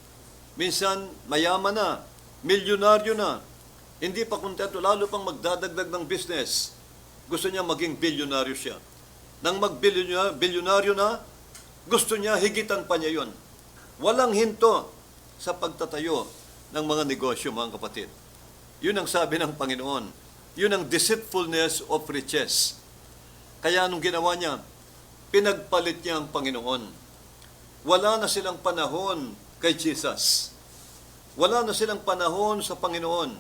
Minsan, mayaman na, milyonaryo na, hindi pa kontento, lalo pang magdadagdag ng business. Gusto niya maging bilyonaryo siya. Nang magbilyonaryo na, gusto niya, higitan pa niya yon. Walang hinto sa pagtatayo ng mga negosyo, mga kapatid. Yun ang sabi ng Panginoon. Yun ang deceitfulness of riches. Kaya anong ginawa niya? Pinagpalit niya ang Panginoon. Wala na silang panahon kay Jesus. Wala na silang panahon sa Panginoon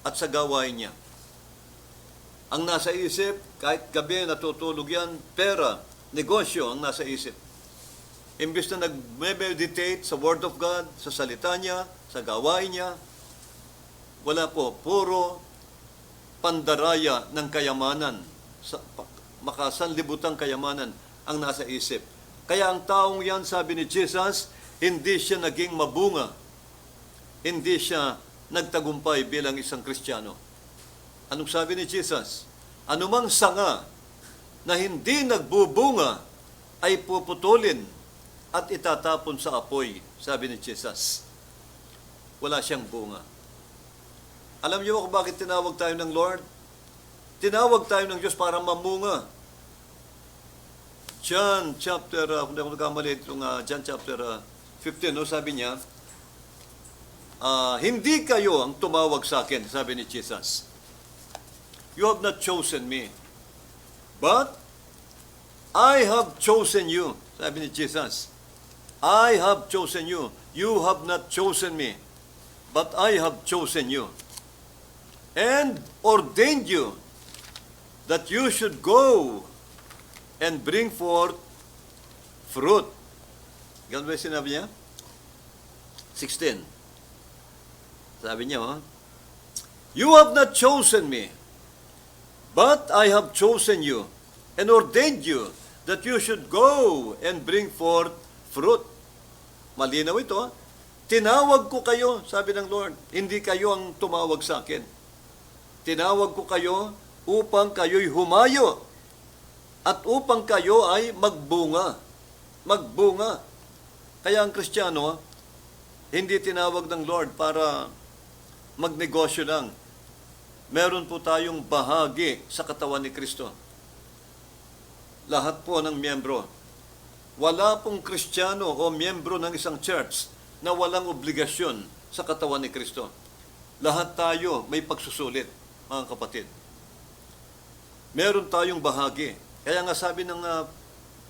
at sa gawain niya. Ang nasa isip, kahit gabi natutulog yan, pera, negosyo ang nasa isip. Imbis na nag-meditate sa Word of God, sa salita niya, sa gawain niya, wala po, puro pandaraya ng kayamanan, makasanlibutang kayamanan ang nasa isip. Kaya ang taong yan, sabi ni Jesus, hindi siya naging mabunga. Hindi siya nagtagumpay bilang isang Kristiyano. Anong sabi ni Jesus? Anumang sanga na hindi nagbubunga ay puputulin at itatapon sa apoy, sabi ni Jesus. Wala siyang bunga. Alam niyo kung bakit tinawag tayo ng Lord? Tinawag tayo ng Diyos para mamunga. John chapter, kung hindi ako nagkamali, John chapter 15, no, sabi niya, hindi kayo ang tumawag sa akin, sabi ni Jesus. You have not chosen me, but I have chosen you, sabi ni Jesus. I have chosen you. You have not chosen me, but I have chosen you. And ordained you that you should go and bring forth fruit. Ganun ba yung sinabi niya? 16. Sabi niya, You have not chosen me, but I have chosen you and ordained you that you should go and bring forth fruit. Malinaw ito. Tinawag ko kayo, sabi ng Lord. Hindi kayo ang tumawag sa akin. Tinawag ko kayo upang kayo'y humayo at upang kayo ay magbunga. Magbunga. Kaya ang Kristiyano, hindi tinawag ng Lord para magnegosyo lang. Meron po tayong bahagi sa katawan ni Kristo. Lahat po ng miyembro. Wala pong Kristiyano o miyembro ng isang church na walang obligasyon sa katawan ni Kristo. Lahat tayo may pagsusulit, mga kapatid. Meron tayong bahagi. Kaya nga sabi ng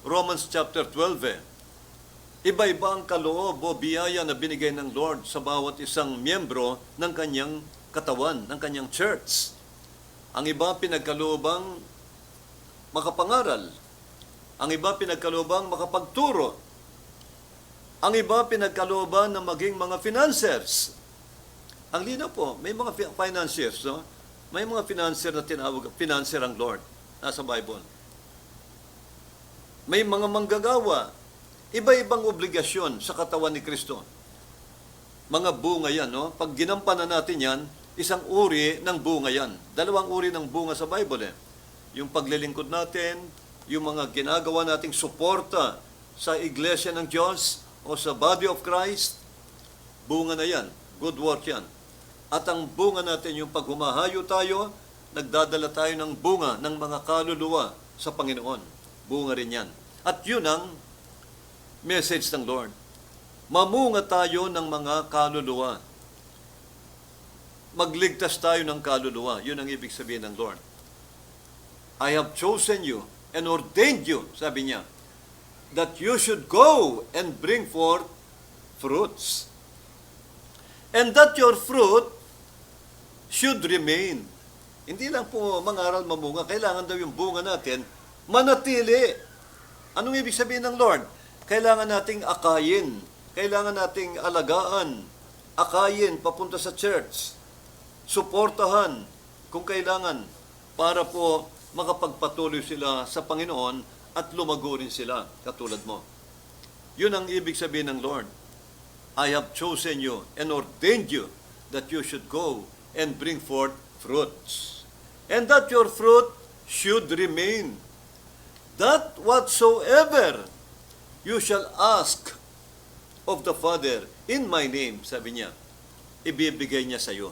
Romans chapter 12, iba-iba ang kaloob o biyaya na binigay ng Lord sa bawat isang miyembro ng kanyang katawan, ng kanyang church. Ang iba pinagkaloobang makapangaral. Ang iba pinagkaloobang makapagturo. Ang iba pinagkalooban na maging mga financiers. Ang linaw po, may mga financiers, no? May mga financier na tinawag, financier ang Lord. Nasa Bible. May mga manggagawa. Iba-ibang obligasyon sa katawan ni Kristo. Mga bunga yan, no? Pag ginampanan natin yan, isang uri ng bunga yan. Dalawang uri ng bunga sa Bible, eh. Yung paglilingkod natin, yung mga ginagawa nating suporta sa iglesia ng Diyos o sa body of Christ, bunga na yan. Good work yan. At ang bunga natin, yung pag humahayo tayo, nagdadala tayo ng bunga ng mga kaluluwa sa Panginoon. Bunga rin yan. At yun ang message ng Lord. Mamunga tayo ng mga kaluluwa. Magligtas tayo ng kaluluwa. Yun ang ibig sabihin ng Lord. I have chosen you and ordained you, sabi niya, that you should go and bring forth fruits. And that your fruit should remain. Hindi lang po mangaral mamunga. Kailangan daw yung bunga natin manatili. Anong ibig sabihin ng Lord? Kailangan nating akayin. Kailangan nating alagaan. Akayin papunta sa church. Suportahan kung kailangan para po makapagpatuloy sila sa Panginoon at lumago rin sila katulad mo. Yun ang ibig sabihin ng Lord. I have chosen you and ordained you that you should go and bring forth fruits. And that your fruit should remain. That whatsoever you shall ask of the Father in my name, sabi niya, ibibigay niya sa iyo.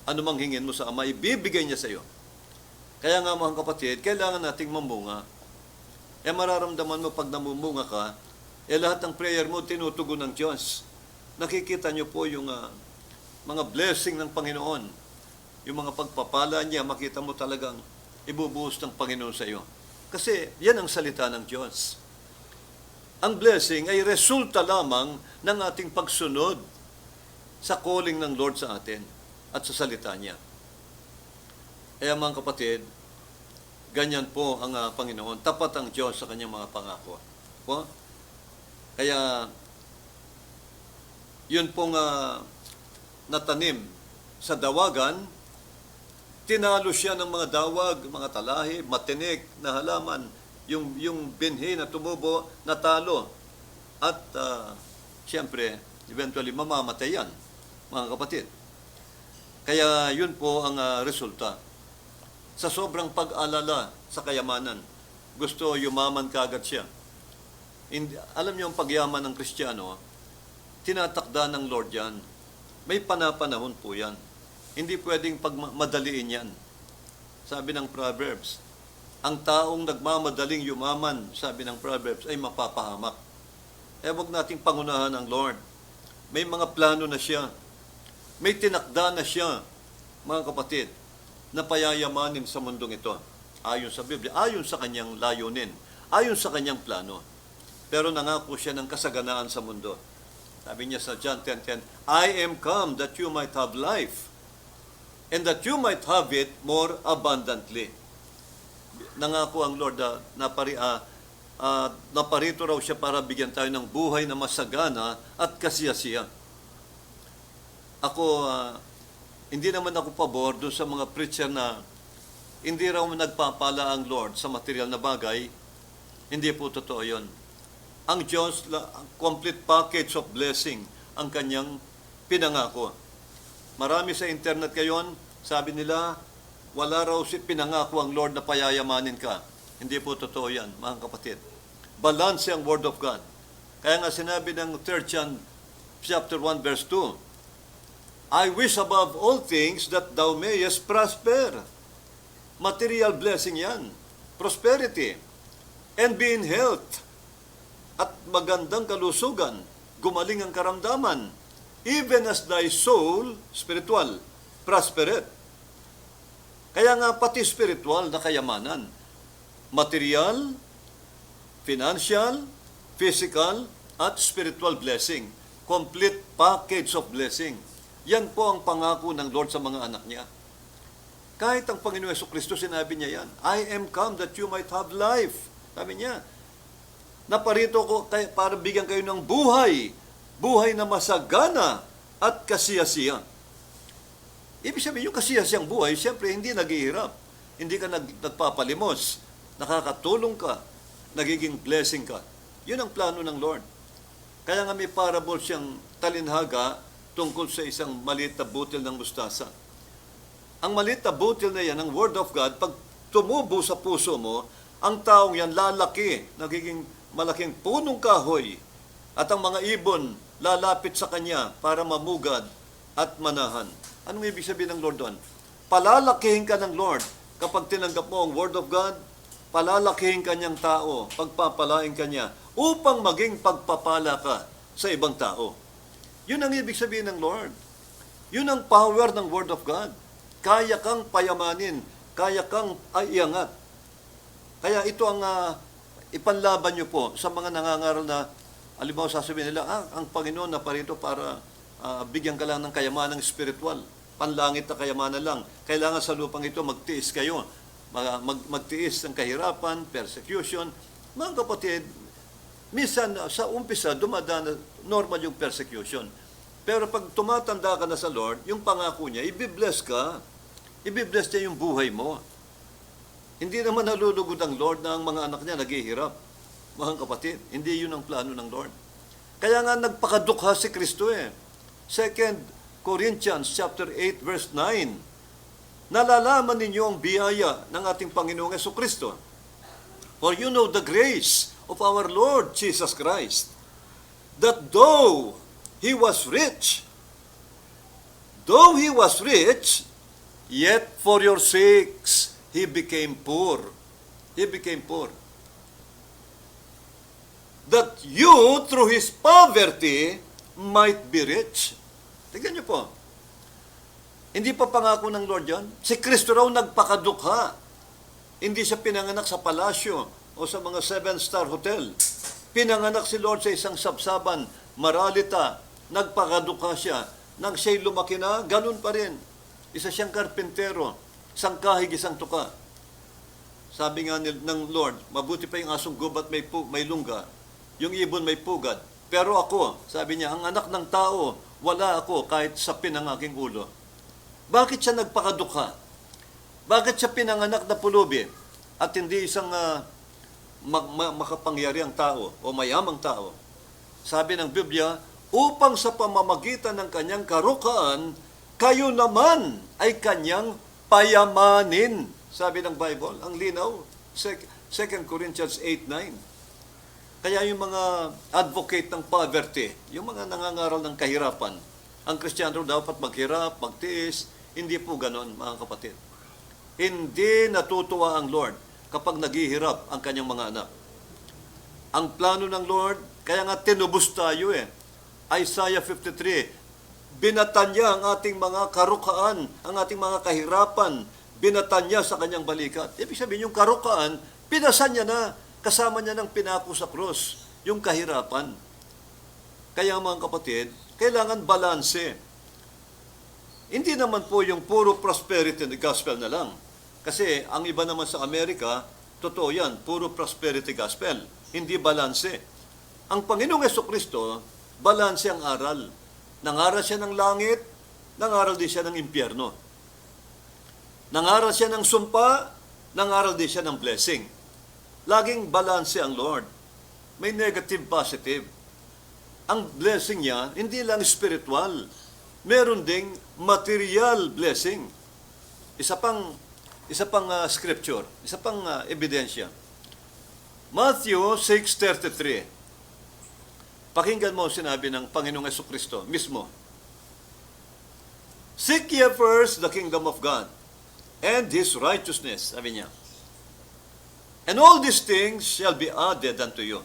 Ano mang hingin mo sa Ama, ibibigay niya sa iyo. Kaya nga mga kapatid, kailangan nating mamunga. Mararamdaman mo pag namumunga ka, lahat ng prayer mo tinutugon ng Diyos. Nakikita niyo po yung mga blessing ng Panginoon. Yung mga pagpapala niya, makita mo talagang ibubuhos ng Panginoon sa iyo. Kasi yan ang salita ng Diyos. Ang blessing ay resulta lamang ng ating pagsunod sa calling ng Lord sa atin at sa salita niya. Kaya mga kapatid, ganyan po ang Panginoon. Tapat ang Diyos sa kanyang mga pangako. Po? Kaya, yun pong natanim sa dawagan, tinalo siya ng mga dawag, mga talahi, matinik na halaman, yung binhi na tumubo, natalo. At, siyempre, eventually, mamamatay yan, mga kapatid. Kaya, yun po ang resulta. Sa sobrang pag-alala sa kayamanan, gusto yumaman kaagad siya. Alam niyo ang pagyaman ng Kristiyano, tinatakda ng Lord yan. May panapanahon po yan. Hindi pwedeng pagmadaliin yan. Sabi ng Proverbs, ang taong nagmamadaling yumaman, sabi ng Proverbs, ay mapapahamak. Huwag nating pangunahan ang Lord. May mga plano na siya. May tinakda na siya, mga kapatid, na payayamanin sa mundong ito. Ayon sa Biblia, ayon sa kanyang layunin, ayon sa kanyang plano. Pero nangako siya ng kasaganaan sa mundo. Sabi niya sa John 10:10, I am come that you might have life, and that you might have it more abundantly. Nangako ang Lord naparito raw siya para bigyan tayo ng buhay na masagana at kasiyasiya. Ako, Hindi naman ako pabor doon sa mga preacher na hindi raw nagpapala ang Lord sa material na bagay. Hindi po totoo yun. Ang Diyos, complete package of blessing ang kanyang pinangako. Marami sa internet ngayon, sabi nila, wala raw pinangako ang Lord na payayamanin ka. Hindi po totoo yan, mga kapatid. Balance ang Word of God. Kaya nga sinabi ng 3 John chapter 1 verse 2, I wish above all things that thou mayest prosper. Material blessing yan. Prosperity. And be in health. At magandang kalusugan. Gumaling ang karamdaman. Even as thy soul, spiritual, prospereth. Kaya nga pati spiritual na kayamanan. Material, financial, physical, at spiritual blessing. Complete package of blessing. Yan po ang pangako ng Lord sa mga anak niya. Kahit ang Panginoon Jesucristo, sinabi niya yan, I am come that you might have life. Sabi niya, naparito ko para bigyan kayo ng buhay. Buhay na masagana at kasiyasiya. Ibig sabihin, yung kasiyasiyang buhay, siyempre hindi naghihirap. Hindi ka nagpapalimos. Nakakatulong ka. Nagiging blessing ka. Yun ang plano ng Lord. Kaya nga may parable siyang talinhaga tungkol sa isang maliit na butil ng mustasa. Ang maliit na butil na yan, ang Word of God, pag tumubo sa puso mo, ang taong yan lalaki, nagiging malaking punong kahoy, at ang mga ibon lalapit sa kanya para mamugad at manahan. Anong ibig sabihin ng Lord doon? Palalakihin ka ng Lord kapag tinanggap mo ang Word of God, palalakihin ka niyang tao, pagpapalain ka niya, upang maging pagpapala ka sa ibang tao. Yun ang ibig sabihin ng Lord. Yun ang power ng Word of God. Kaya kang payamanin, kaya kang iangat. Kaya ito ang ipanlaban nyo po sa mga nangangaral na, alimbawa sasabihin nila, ang Panginoon na parito para bigyan ka lang ng kayamanang spiritual. Panlangit na kayamanan lang. Kailangan sa lupang ito magtiis kayo. Magtiis ng kahirapan, persecution. Mga kapatid, minsan sa umpisa, dumadaan normal yung persecution. Pero pag tumatanda ka na sa Lord, yung pangako niya, ibibless ka. Ibibless niya yung buhay mo. Hindi naman nalulugod ang Lord na ang mga anak niya naghihirap. Mga kapatid, hindi yun ang plano ng Lord. Kaya nga nagpakadukha si Kristo eh. 2 Corinthians chapter 8 verse 9. Nalalaman ninyo ang biyaya ng ating Panginoong Jesucristo. For you know the grace of our Lord Jesus Christ, that though He was rich, yet for your sakes He became poor. He became poor. That you, through His poverty, might be rich. Tingnan niyo po. Hindi pa pangako ng Lord yan. Si Kristo raw nagpakadukha. Hindi siya pinanganak sa palasyo o sa mga 7-star hotel. Pinanganak si Lord sa isang sabsaban, maralita, nagpakadukha siya. Nang siya'y lumaki na, ganun pa rin. Isa siyang karpintero, isang kahig, isang tuka. Sabi nga ng Lord, mabuti pa yung asong gubat may lungga, yung ibon may pugad. Pero ako, sabi niya, ang anak ng tao, wala ako kahit sa pinangaking ulo. Bakit siya nagpakadukha? Bakit siya pinanganak na pulubi at hindi isang makapangyariang tao o mayamang tao? Sabi ng Biblia, upang sa pamamagitan ng kanyang karukaan, kayo naman ay kanyang payamanin. Sabi ng Bible, ang linaw, 2 Corinthians 8:9. Kaya yung mga advocate ng poverty, yung mga nangangaral ng kahirapan, ang Kristiyano dapat maghirap, magtiis, hindi po ganon, mga kapatid. Hindi natutuwa ang Lord kapag naghihirap ang kanyang mga anak. Ang plano ng Lord, kaya nga tinubos tayo eh. Isaiah 53, binatan niya ang ating mga karukaan, ang ating mga kahirapan, binatan niya sa kanyang balikat. Ibig sabihin, yung karukaan, pinasan niya na, kasama niya ng pinako sa krus, yung kahirapan. Kaya mga kapatid, kailangan balanse. Hindi naman po yung puro prosperity gospel na lang. Kasi ang iba naman sa Amerika, totoo yan, puro prosperity gospel. Hindi balanse. Ang Panginoong Jesucristo, balanse ang aral. Nangaral siya ng langit, nangaral din siya ng impyerno. Nangaral siya ng sumpa, nangaral din siya ng blessing. Laging balanse ang Lord. May negative, positive. Ang blessing niya, hindi lang spiritual. Meron ding material blessing. Isa pang scripture, isa pang ebidensya. Matthew 6:33. Pakinggan mo sinabi ng Panginoong Jesucristo mismo. Seek ye first the kingdom of God and His righteousness, sabi niya. And all these things shall be added unto you.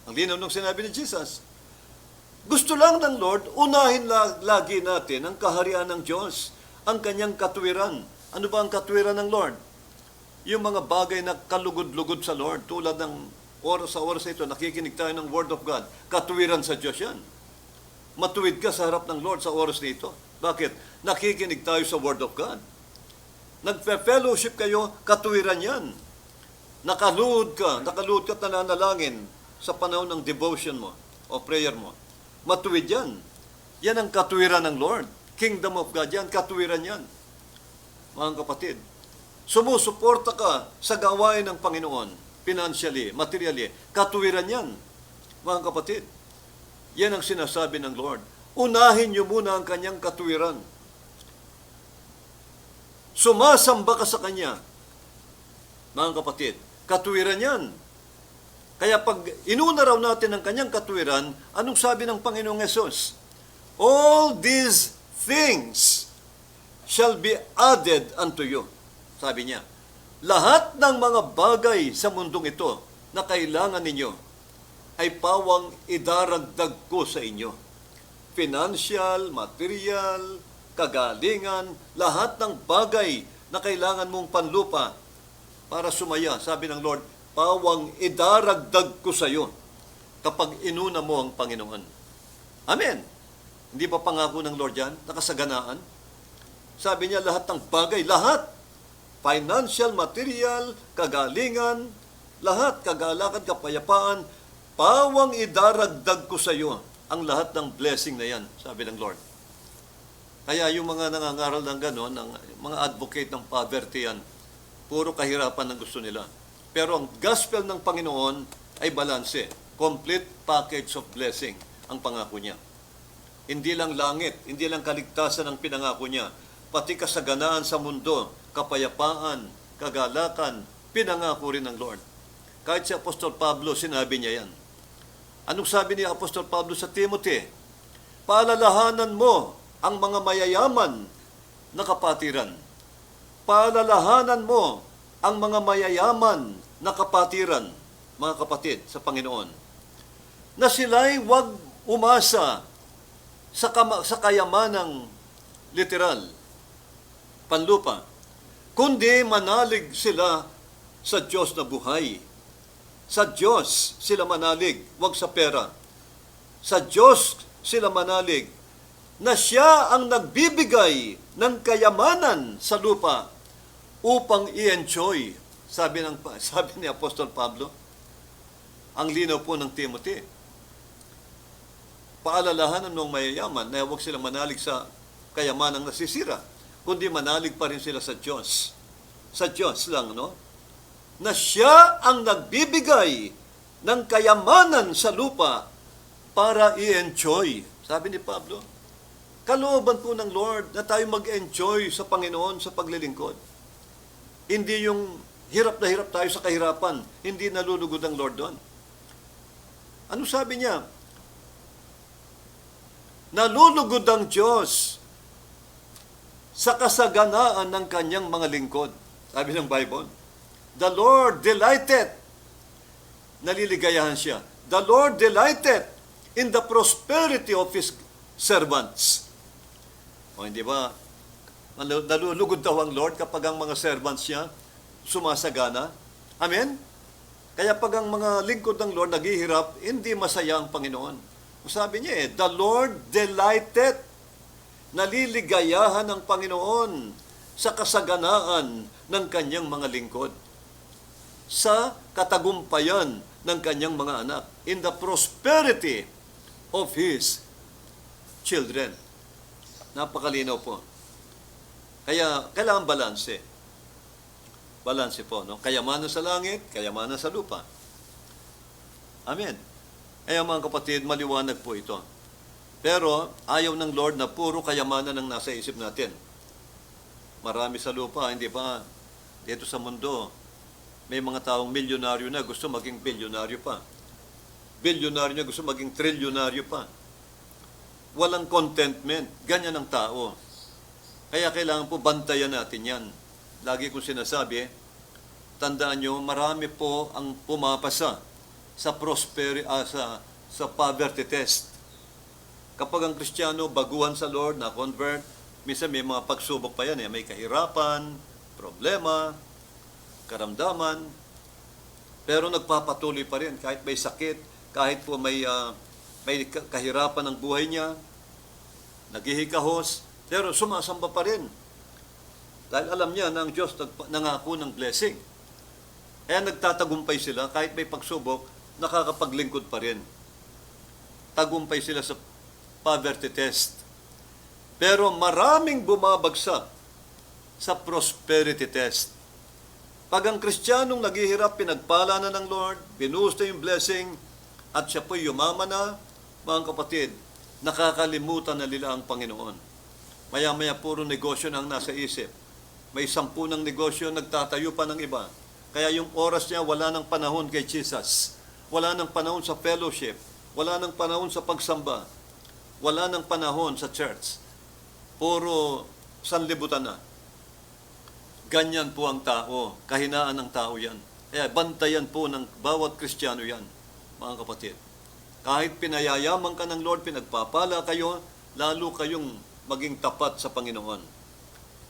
Ang linaw nung sinabi ni Jesus. Gusto lang ng Lord, unahin lagi natin ang kaharian ng Diyos, ang kanyang katwiran. Ano ba ang katwiran ng Lord? Yung mga bagay na kalugod-lugod sa Lord, tulad ng oras sa oras ito, nakikinig tayo ng Word of God. Katwiran sa Diyos yan. Matuwid ka sa harap ng Lord sa oras nito. Bakit? Nakikinig tayo sa Word of God. Nagpe-fellowship kayo, katwiran yan. Nakaluhod ka at nananalangin sa panahon ng devotion mo o prayer mo. Matuwid yan. Yan ang katwiran ng Lord. Kingdom of God yan, katwiran yan. Mga kapatid, sumusuporta ka sa gawain ng Panginoon, financially, materially, katwiran yan. Mga kapatid, yan ang sinasabi ng Lord. Unahin niyo muna ang kanyang katwiran. Sumasamba ka sa kanya. Mga kapatid, katwiran yan. Kaya pag inuna raw natin ang kanyang katwiran, anong sabi ng Panginoong Yesus? All these things shall be added unto you. Sabi niya, lahat ng mga bagay sa mundong ito na kailangan ninyo ay pawang idaragdag ko sa inyo. Financial, material, kagalingan, lahat ng bagay na kailangan mong panlupa para sumaya, sabi ng Lord, pawang idaragdag ko sa iyo kapag inuna mo ang Panginoon. Amen. Hindi pa pangako ng Lord yan? Nakasaganaan? Sabi niya lahat ng bagay, lahat. Financial, material, kagalingan, lahat, kagalakan, kapayapaan, pawang idaragdag ko sa iyo ang lahat ng blessing na yan, sabi ng Lord. Kaya yung mga nangangaral ng gano'n, ng mga advocate ng poverty yan, puro kahirapan ang gusto nila. Pero ang gospel ng Panginoon ay balanse. Complete package of blessing ang pangako niya. Hindi lang langit, hindi lang kaligtasan ang pinangako niya. Pati kasaganaan sa mundo, kapayapaan, kagalakan, pinangako rin ng Lord. Kahit si Apostol Pablo, sinabi niya yan. Anong sabi ni Apostol Pablo sa Timothy? Paalalahanan mo ang mga mayayaman na kapatiran. Paalalahanan mo ang mga mayayaman na kapatiran, mga kapatid, sa Panginoon, na sila'y huwag umasa sa kayamanang literal, panlupa, kundi manalig sila sa Diyos na buhay. Sa Diyos sila manalig, huwag sa pera. Sa Diyos sila manalig, na siya ang nagbibigay ng kayamanan sa lupa upang i-enjoy. Sabi ni Apostol Pablo, ang linaw po ng Timothy, paalalahanan ng mayayaman na huwag silang manalig sa kayamanang nasisira, kundi manalig pa rin sila sa Diyos. Sa Diyos lang, no? Na siya ang nagbibigay ng kayamanan sa lupa para i-enjoy. Sabi ni Pablo, kalooban po ng Lord na tayo mag-enjoy sa Panginoon sa paglilingkod. Hindi yung hirap na hirap tayo sa kahirapan, hindi nalulugod ang Lord doon. Ano sabi niya? Nalulugod ang Diyos sa kasaganaan ng kanyang mga lingkod. Sabi ng Bible, the Lord delighted. Naliligayahan siya. The Lord delighted in the prosperity of His servants. O hindi ba, nalulugod daw ang Lord kapag ang mga servants niya sumasagana? Amen? Kaya pag ang mga lingkod ng Lord naghihirap, hindi masaya ang Panginoon. Sabi niya the Lord delighted. Naliligayahan ng Panginoon sa kasaganaan ng kanyang mga lingkod, sa katagumpayan ng kanyang mga anak, in the prosperity of His children. Napakalinaw po. Kaya kailangan balanse. Balanse po, no? Kayamanan sa langit, kayamanan sa lupa. Amen. Kaya mga kapatid, maliwanag po ito. Pero ayaw ng Lord na puro kayamanan ang nasa isip natin. Marami sa lupa, hindi ba? Dito sa mundo, may mga taong milyonaryo na gusto maging bilyonaryo pa. Bilyonaryo na gusto maging trilyonaryo pa. Walang contentment. Ganyan ang tao. Kaya kailangan po bantayan natin yan. Lagi kong sinasabi, tandaan nyo, marami po ang pumapasa sa sa poverty test. Kapag ang Kristiyano baguhan sa Lord, na convert, minsan may mga pagsubok pa yan, may kahirapan, problema, karamdaman, pero nagpapatuloy pa rin kahit may sakit, kahit po may kahirapan ng buhay niya, naghihikahos, pero sumasamba pa rin. Dahil alam niya na ang Diyos nangako ng blessing. Kaya nagtatagumpay sila, kahit may pagsubok, nakakapaglingkod pa rin. Tagumpay sila sa poverty test. Pero maraming bumabagsak sa prosperity test. Pag ang Kristiyanong naghihirap, pinagpala na ng Lord, binuhos na yung blessing, at siya po'y yumaman na, mga kapatid, nakakalimutan na nila ang Panginoon. Maya-maya puro negosyo na ang nasa isip. May 10 ng negosyo, nagtatayo pa ng iba. Kaya yung oras niya, wala ng panahon kay Jesus. Wala ng panahon sa fellowship. Wala ng panahon sa pagsamba. Wala ng panahon sa church. Puro sanlibutan na. Ganyan po ang tao. Kahinaan ng tao yan. Kaya bantayan po ng bawat Kristiyano yan, mga kapatid. Kahit pinayayaman ka ng Lord, pinagpapala kayo, lalo kayong maging tapat sa Panginoon.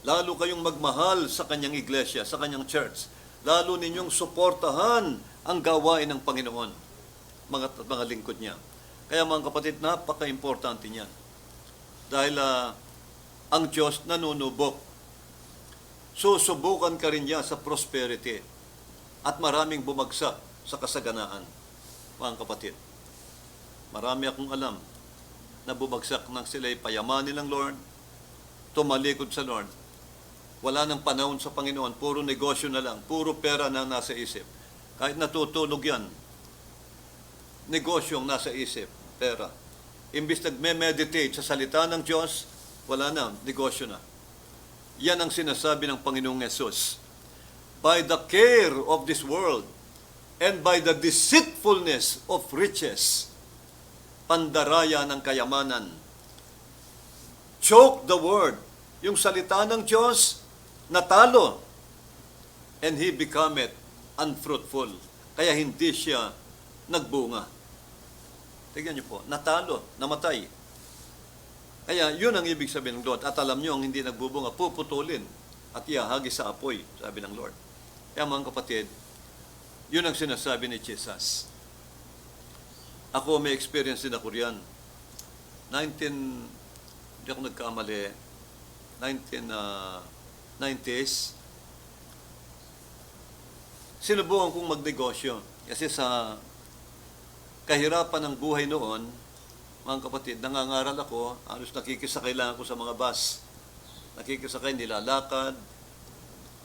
Lalo kayong magmahal sa kanyang iglesia, sa kanyang church. Lalo ninyong suportahan ang gawain ng Panginoon, mga lingkod niya. Kaya mga kapatid, napaka-importante niyan. Dahil ang Diyos nanunubok. Susubukan ka rin niya sa prosperity at maraming bumagsak sa kasaganaan, mga kapatid. Marami akong alam na bumagsak nang sila'y payamanin ng Lord, tumalikod sa Lord. Wala nang panahon sa Panginoon, puro negosyo na lang, puro pera na nasa isip. Kahit natutulog yan, negosyo ang nasa isip, pera. Imbis nagme-meditate sa salita ng Diyos, wala na, negosyo na. Yan ang sinasabi ng Panginoong Yesus. By the care of this world and by the deceitfulness of riches, pandaraya ng kayamanan. Choke the word. Yung salita ng Diyos, natalo. And he becometh unfruitful. Kaya hindi siya nagbunga. Tignan niyo po, natalo, namatay. Kaya yun ang ibig sabihin ng Lord. At alam niyo, ang hindi nagbubunga, puputulin at iahagi sa apoy, sabi ng Lord. Kaya mga kapatid, yun ang sinasabi ni Jesus. Ako, may experience din ako riyan. Hindi ako nagkamali, 1990s, sinubukan kong magnegosyo. Kasi sa kahirapan ng buhay noon, mga kapatid, nangangaral ako, halos nakikisakay lang ako sa mga bus. Nakikisakay, nilalakad,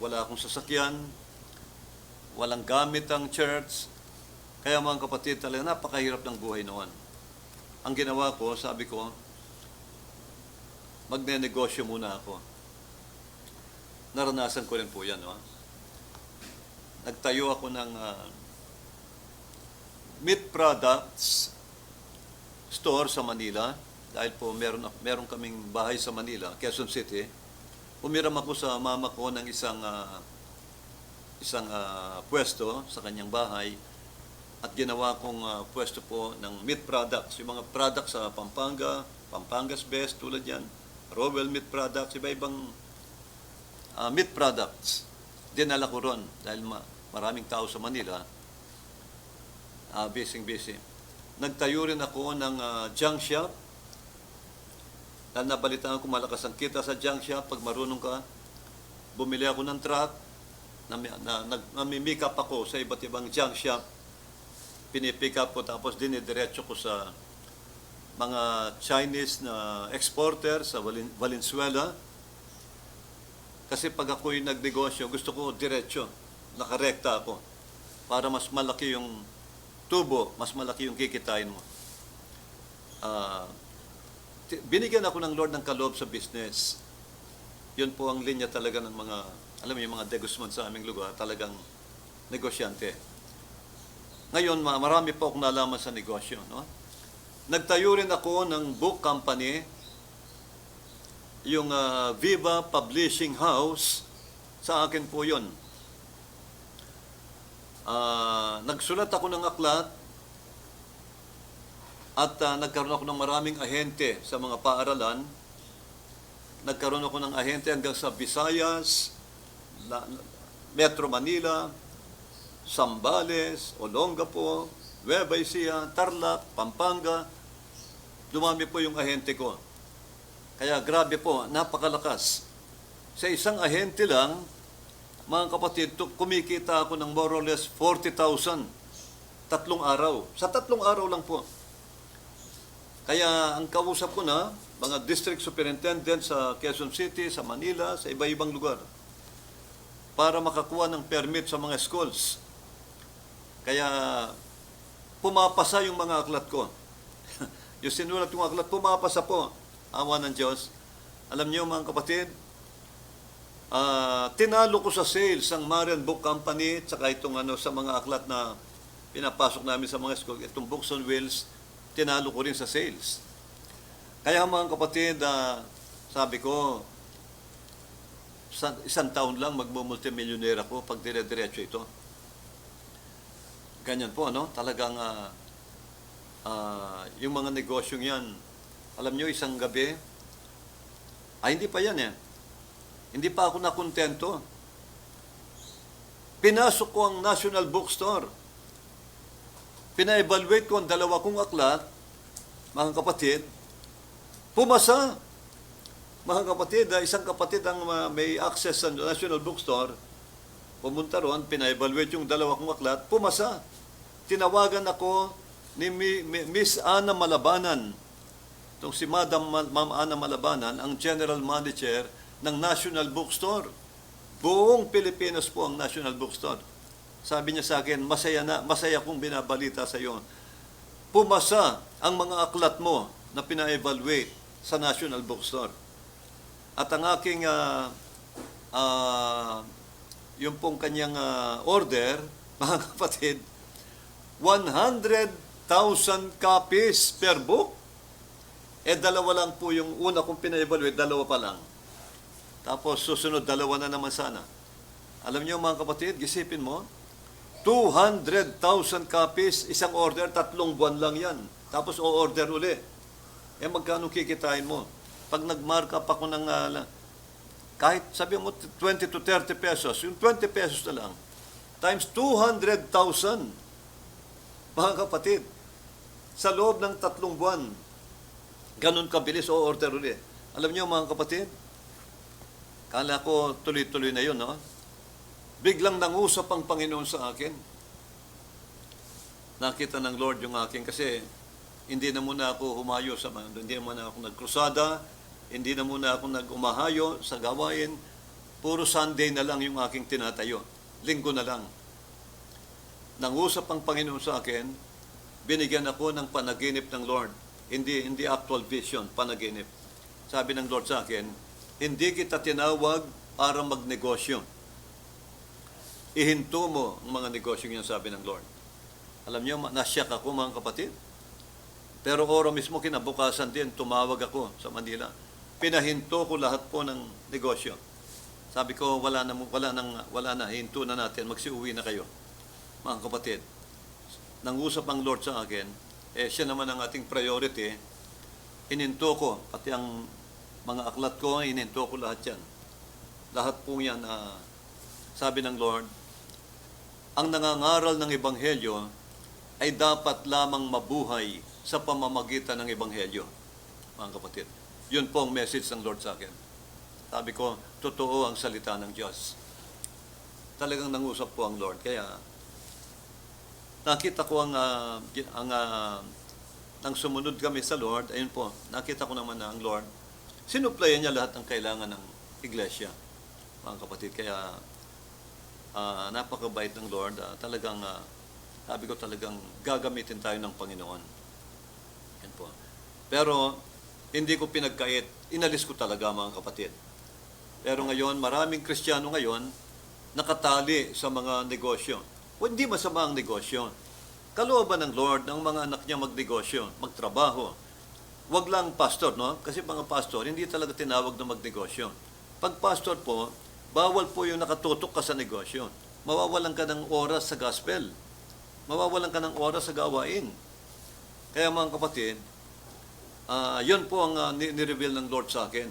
wala akong sasakyan, walang gamit ang church. Kaya mga kapatid, talaga napakahirap ng buhay noon. Ang ginawa ko, sabi ko, magne-negosyo muna ako. Naranasan ko rin po yan. No? Nagtayo ako ng meat products store sa Manila. Dahil po meron kaming bahay sa Manila, Quezon City. Umiram ako sa mama ko ng isang pwesto sa kanyang bahay. At ginawa kong pwesto po ng meat products. Yung mga products sa Pampanga, Pampanga's Best, tulad yan. Rowell meat products, iba-ibang meat products. Dinala ko ron dahil maraming tao sa Manila. Busy. Nagtayo rin ako ng junk shop. Dahil nabalitaan ko malakas ang kita sa junk shop. Pag marunong ka, bumili ako ng truck. Namimikap ako sa iba't ibang junk shop. Pinipick up ko tapos dinidiretso ko sa mga Chinese na exporter sa Valenzuela. Kasi pag ako'y nagnegosyo, gusto ko diretso, nakarekta ako. Para mas malaki yung tubo, mas malaki yung kikitain mo. Binigyan ako ng Lord ng kaloob sa business. Yun po ang linya talaga ng mga, alam mo yung mga De Guzman sa aming lugar, talagang negosyante. Ngayon, marami po akong nalaman sa negosyo. No? Nagtayo rin ako ng book company, yung Viva Publishing House, sa akin po yun. Nagsulat ako ng aklat at nagkaroon ako ng maraming ahente sa mga paaralan. Nagkaroon ako ng ahente hanggang sa Visayas, Metro Manila, Zambales, Olongapo, Nueva Ecija, Tarlac, Pampanga. Dumami po yung ahente ko. Kaya grabe po, napakalakas. Sa isang ahente lang, mga kapatid, kumikita ako ng more or less 40,000. 3 araw. Sa 3 araw lang po. Kaya ang kausap ko na, mga district superintendent sa Quezon City, sa Manila, sa iba-ibang lugar, para makakuha ng permit sa mga schools. Kaya pumapasa yung mga aklat ko. Yung sinulat yung aklat, pumapasa po. Awa ng Diyos. Alam niyo mga kapatid, tinalo ko sa sales ang Marian Book Company tsaka itong sa mga aklat na pinapasok namin sa mga school, itong Books on Wheels, tinalo ko rin sa sales. Kaya mga kapatid, sabi ko, isang taon lang magmumultimillionaire ako pag dire-diretso ito. Ganyan po, no? Talagang yung mga negosyong yan, alam nyo, isang gabi, hindi pa yan eh. Hindi pa ako nakontento. Pinasok ko ang National Bookstore. Pina-evaluate ko ang 2 kong aklat, mga kapatid, pumasa. Mga kapatid, isang kapatid ang may access sa National Bookstore, pumunta ron, pina-evaluate yung 2 kong aklat, pumasa. Tinawagan ako ni Miss Ana Malabanan. Itong si Ma'am Ana Malabanan, ang General Manager ng National Bookstore. Buong Pilipinas po ang National Bookstore. Sabi niya sa akin, masaya kong binabalita sa iyo. Pumasa ang mga aklat mo na pina-evaluate sa National Bookstore. At ang aking, yung pong kanyang order, mga kapatid, 100,000 copies per book. 2 lang po yung una kong pina-evaluate, 2 pa lang. Tapos susunod, 2 na naman sana. Alam niyo mga kapatid, gisipin mo, 200,000 copies, isang order, 3 buwan lang yan. Tapos o-order uli. Magkano kikitain mo? Pag nag-mark up ako ng, kahit sabi mo 20 to 30 pesos, yung 20 pesos na lang, times 200,000, mga kapatid, sa loob ng 3 buwan, ganun kabilis o-order uli. Alam niyo mga kapatid, kala ko tuloy-tuloy na yun, no? Biglang nangusap ang Panginoon sa akin. Nakita ng Lord yung akin kasi hindi na muna ako humayo hindi na muna ako nagkrusada, hindi na muna ako nag-umahayo sa gawain. Puro Sunday na lang yung aking tinatayo. Linggo na lang. Nangusap ang Panginoon sa akin, binigyan ako ng panaginip ng Lord. Hindi actual vision, panaginip. Sabi ng Lord sa akin, hindi kita tinawag para magnegosyo. Ihinto mo ang mga negosyo niyan, sabi ng Lord. Alam niyo, nasyak ako mga kapatid. Pero oro mismo kinabukasan din, tumawag ako sa Manila. Pinahinto ko lahat po ng negosyo. Sabi ko, wala na, hinto na natin, magsiuwi na kayo. Mga kapatid, nangusap ang Lord sa akin, siya naman ang ating priority, hininto ko, pati ang mga aklat ko, hininto ko lahat yan. Lahat po yan, sabi ng Lord, ang nangangaral ng Ebanghelyo ay dapat lamang mabuhay sa pamamagitan ng Ebanghelyo. Mga kapatid, yun po ang message ng Lord sa akin. Sabi ko, totoo ang salita ng Diyos. Talagang nangusap po ang Lord. Kaya, nakita ko ang nang sumunod kami sa Lord, ayun po, nakita ko naman na ang Lord, sinuplayan niya lahat ng kailangan ng iglesia, mga kapatid. Kaya napakabait ng Lord. Talagang, sabi ko talagang gagamitin tayo ng Panginoon. Yan po. Pero, hindi ko pinagkait. Inalis ko talaga, mga kapatid. Pero ngayon, maraming Kristiyano ngayon, nakatali sa mga negosyo. Hindi masama ang negosyo. Kalooban ng Lord ng mga anak niya magnegosyo, magtrabaho. Wag lang pastor, no? Kasi mga pastor, hindi talaga tinawag na magnegosyo. Pag pastor po, bawal po yung nakatutok ka sa negosyo. Mawawalan ka ng oras sa gospel. Mawawalan ka ng oras sa gawain. Kaya mga kapatid, yun po ang ni-reveal ng Lord sa akin.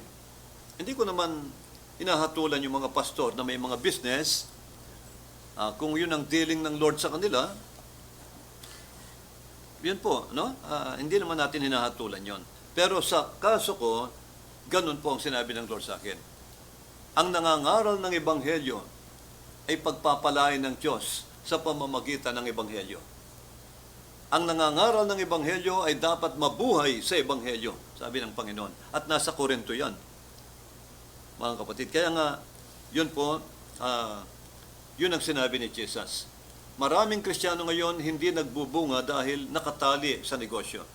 Hindi ko naman hinahatulan yung mga pastor na may mga business. Kung yun ang dealing ng Lord sa kanila, yun po, no? Hindi naman natin hinahatulan yon. Pero sa kaso ko, ganun po ang sinabi ng Lord sa akin. Ang nangangaral ng Ebanghelyo ay pagpapalain ng Diyos sa pamamagitan ng Ebanghelyo. Ang nangangaral ng Ebanghelyo ay dapat mabuhay sa Ebanghelyo, sabi ng Panginoon. At nasa Korinto yan, mga kapatid. Kaya nga, yun po, yun ang sinabi ni Jesus. Maraming Kristiyano ngayon hindi nagbubunga dahil nakatali sa negosyo.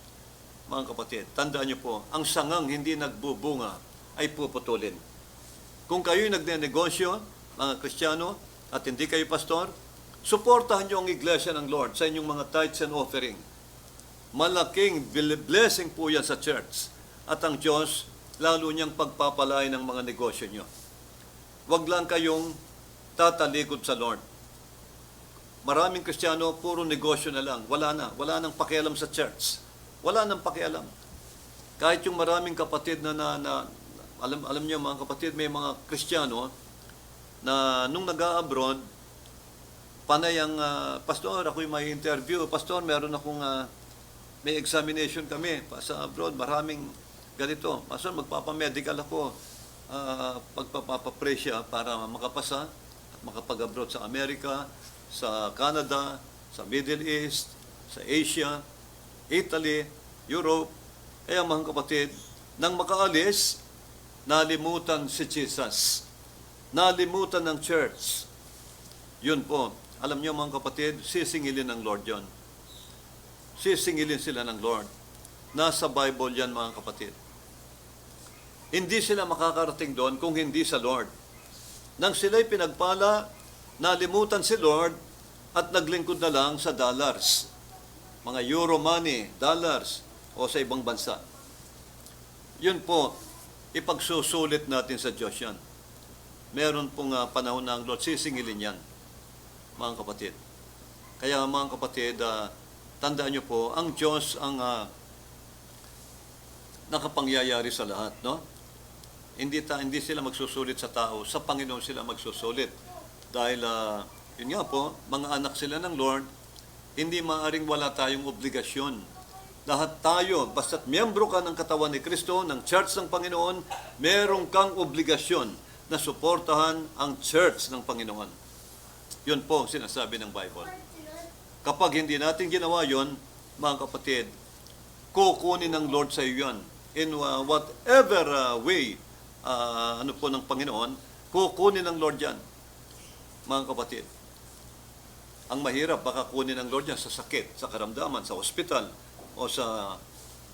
Mga kapatid, tandaan niyo po, ang sangang hindi nagbubunga ay puputulin. Kung kayo'y nagnenegosyo, mga Kristiyano, at hindi kayo pastor, suportahan niyo ang iglesia ng Lord sa inyong mga tithes and offering. Malaking blessing po yan sa church. At ang Diyos, lalo niyang pagpapalain ng mga negosyo niyo. Huwag lang kayong tatalikod sa Lord. Maraming Kristiyano, puro negosyo na lang. Wala nang pakialam sa church. Wala nang pakialam. Kahit yung maraming kapatid alam niyo mga kapatid, may mga Kristiyano na nung nag-a-abroad, panay ang, pastor, ako'y may interview. Pastor, meron akong, may examination kami sa abroad. Maraming ganito. Pastor, magpapamedical ako. Pagpapapray siya para makapasa at makapag-abroad sa Amerika, sa Canada, sa Middle East, sa Asia, Italy, Europe. Kaya mga kapatid, nang makaalis, nalimutan si Jesus. Nalimutan ng church. Yun po. Alam niyo mga kapatid, sisingilin ng Lord yon. Sisingilin sila ng Lord. Nasa Bible yan mga kapatid. Hindi sila makakarating doon kung hindi sa Lord. Nang sila'y pinagpala, nalimutan si Lord at naglingkod na lang sa dollars. Mga euro money, dollars, o sa ibang bansa. Yun po, ipagsusulit natin sa Diyos yan. Meron pong panahon na ang Lord sisingilin yan, mga kapatid. Kaya mga kapatid, tandaan nyo po, ang Diyos ang nakapangyayari sa lahat, no? Hindi sila magsusulit sa tao, sa Panginoon sila magsusulit. Dahil, yun nga po, mga anak sila ng Lord, hindi maaring wala tayong obligasyon. Lahat tayo, basta't miyembro ka ng katawan ni Kristo, ng church ng Panginoon, meron kang obligasyon na suportahan ang church ng Panginoon. Yun po ang sinasabi ng Bible. Kapag hindi natin ginawa yun, mga kapatid, kukunin ng Lord sa iyo yan. In whatever way, ng Panginoon, kukunin ng Lord yan. Mga kapatid, ang mahirap, baka kunin ng Lord yan sa sakit, sa karamdaman, sa ospital, o sa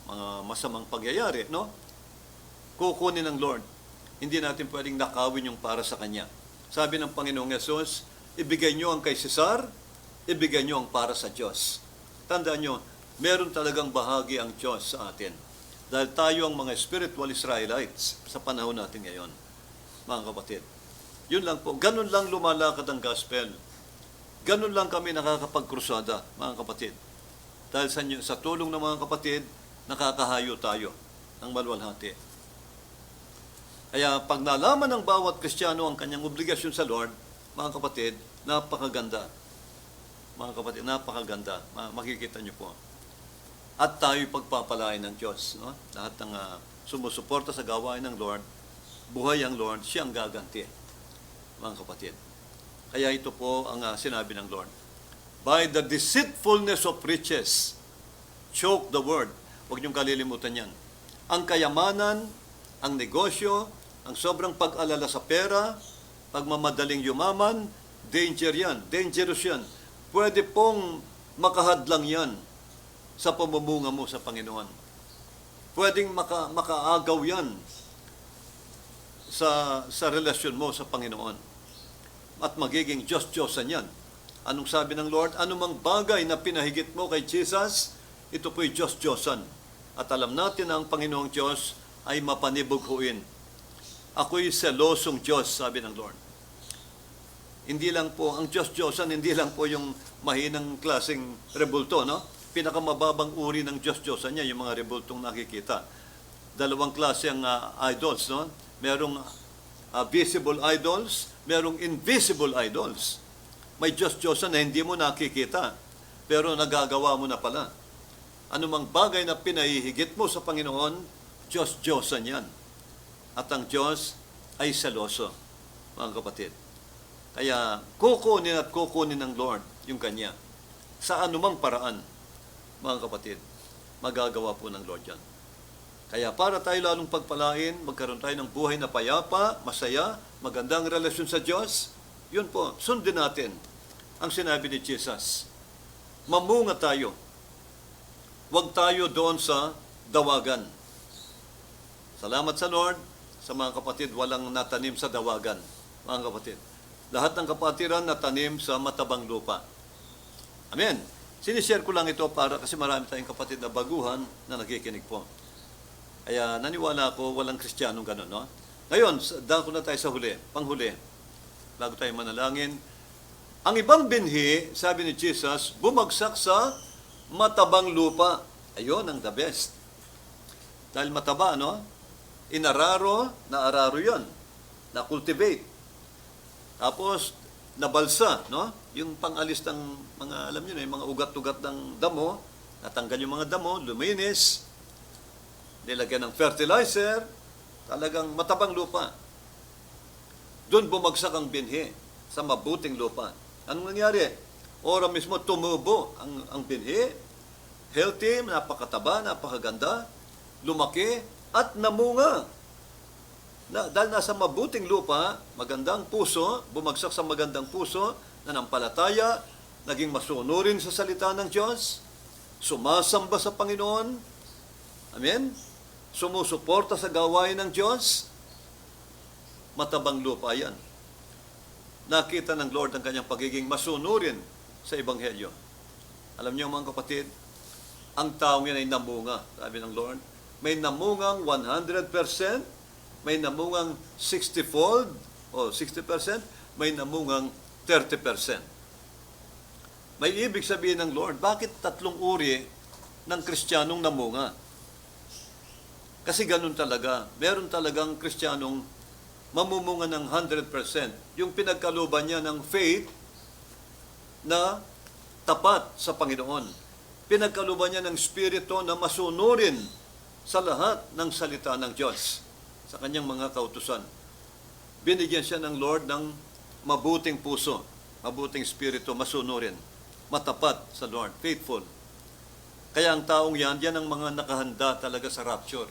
mga masamang pagyayari, no? Kukunin ng Lord. Hindi natin pwedeng nakawin yung para sa Kanya. Sabi ng Panginoong Yesus, ibigay nyo ang kay Cesar, ibigay nyo ang para sa Diyos. Tandaan nyo, meron talagang bahagi ang Diyos sa atin. Dahil tayo ang mga spiritual Israelites sa panahon natin ngayon, mga kapatid. Yun lang po. Ganun lang lumalakad ang gospel. Ganun lang kami nakakapagkrusada, mga kapatid. Dahil sa tulong ng mga kapatid, nakakahayo tayo ng maluwalhati. Kaya pag nalaman ng bawat Kristiyano ang kanyang obligasyon sa Lord, mga kapatid, napakaganda. Mga kapatid, napakaganda. Makikita niyo po. At tayo'y pagpapalain ng Diyos. No? Lahat ng sumusuporta sa gawain ng Lord, buhay ang Lord, siya ang gaganti. Mga kapatid. Kaya ito po ang sinabi ng Lord. By the deceitfulness of riches, choke the word. Huwag niyong kalilimutan yan. Ang kayamanan, ang negosyo, ang sobrang pag-alala sa pera, pagmamadaling yumaman, danger yan, dangerous yan. Pwede pong makahadlang yan sa pamumunga mo sa Panginoon. Pwedeng makaagaw yan sa relasyon mo sa Panginoon. At magiging Diyos-Diyosan yan. Anong sabi ng Lord? Anumang bagay na pinahigit mo kay Jesus, ito po'y Diyos-Diyosan. At alam natin na ang Panginoong Diyos ay mapanibughuin. Ako'y selosong Diyos, sabi ng Lord. Hindi lang po, ang Diyos-Diyosan, hindi lang po yung mahinang klaseng rebulto, no? Pinakamababang uri ng Diyos-Diyosan niya, yung mga rebultong nakikita. Dalawang klase ang idols, no? Merong visible idols, merong invisible idols. May Diyos-Diyosan na hindi mo nakikita, pero nagagawa mo na pala. Anumang bagay na pinahihigit mo sa Panginoon, Diyos-Diyosan yan. At ang Diyos ay seloso, mga kapatid. Kaya kukunin at kukunin ng Lord yung Kanya. Sa anumang paraan, mga kapatid, magagawa po ng Lord yan. Kaya para tayo lalong pagpalain, magkaroon tayo ng buhay na payapa, masaya, magandang relasyon sa Diyos, yun po, sundin natin ang sinabi ni Jesus. Mamunga tayo. Huwag tayo doon sa dawagan. Salamat sa Lord, sa mga kapatid, walang natanim sa dawagan, mga kapatid. Lahat ng kapatiran natanim sa matabang lupa. Amen. Sinishare ko lang ito para kasi marami tayong kapatid na baguhan na nakikinig po. Kaya naniwala ako walang Kristiyanong gano'n, no? Ngayon, dako na tayo sa huli, panghuli. Bago tayo manalangin. Ang ibang binhi, sabi ni Jesus, bumagsak sa matabang lupa. Ayun ang the best. Dahil mataba, no? Inararo, naararo yun. Na-cultivate. Tapos, nabalsa, no? Yung pangalis ng mga, alam nyo na, yung mga ugat-ugat ng damo, natanggal yung mga damo, luminis, nilagyan ng fertilizer, talagang matabang lupa. Doon bumagsak ang binhi sa mabuting lupa. Anong nangyari? Ora mismo tumubo ang binhi, healthy, napakataba, napakaganda, lumaki, at namunga. Dahil nasa mabuting lupa, magandang puso, bumagsak sa magandang puso, nanampalataya, naging masunurin sa salita ng Diyos, sumasamba sa Panginoon, amen? Sumusuporta sa gawain ng Diyos, matabang lupa yan. Nakita ng Lord ang kanyang pagiging masunurin sa Ebanghelyo. Alam niyo mga kapatid, ang taong yan ay namunga, sabi ng Lord. May namungang 100%, may namungang 60-fold, o 60%, may namungang 30%. May ibig sabihin ng Lord, bakit tatlong uri ng Kristiyanong namunga? Kasi ganun talaga. Meron talagang Kristiyanong mamumunga ng 100%. Yung pinagkaluban niya ng faith na tapat sa Panginoon. Pinagkaluban niya ng spirito na masunurin sa lahat ng salita ng Diyos sa kanyang mga kautusan. Binigyan siya ng Lord ng mabuting puso, mabuting spirito, masunurin, matapat sa Lord, faithful. Kaya ang taong yan ang mga nakahanda talaga sa rapture.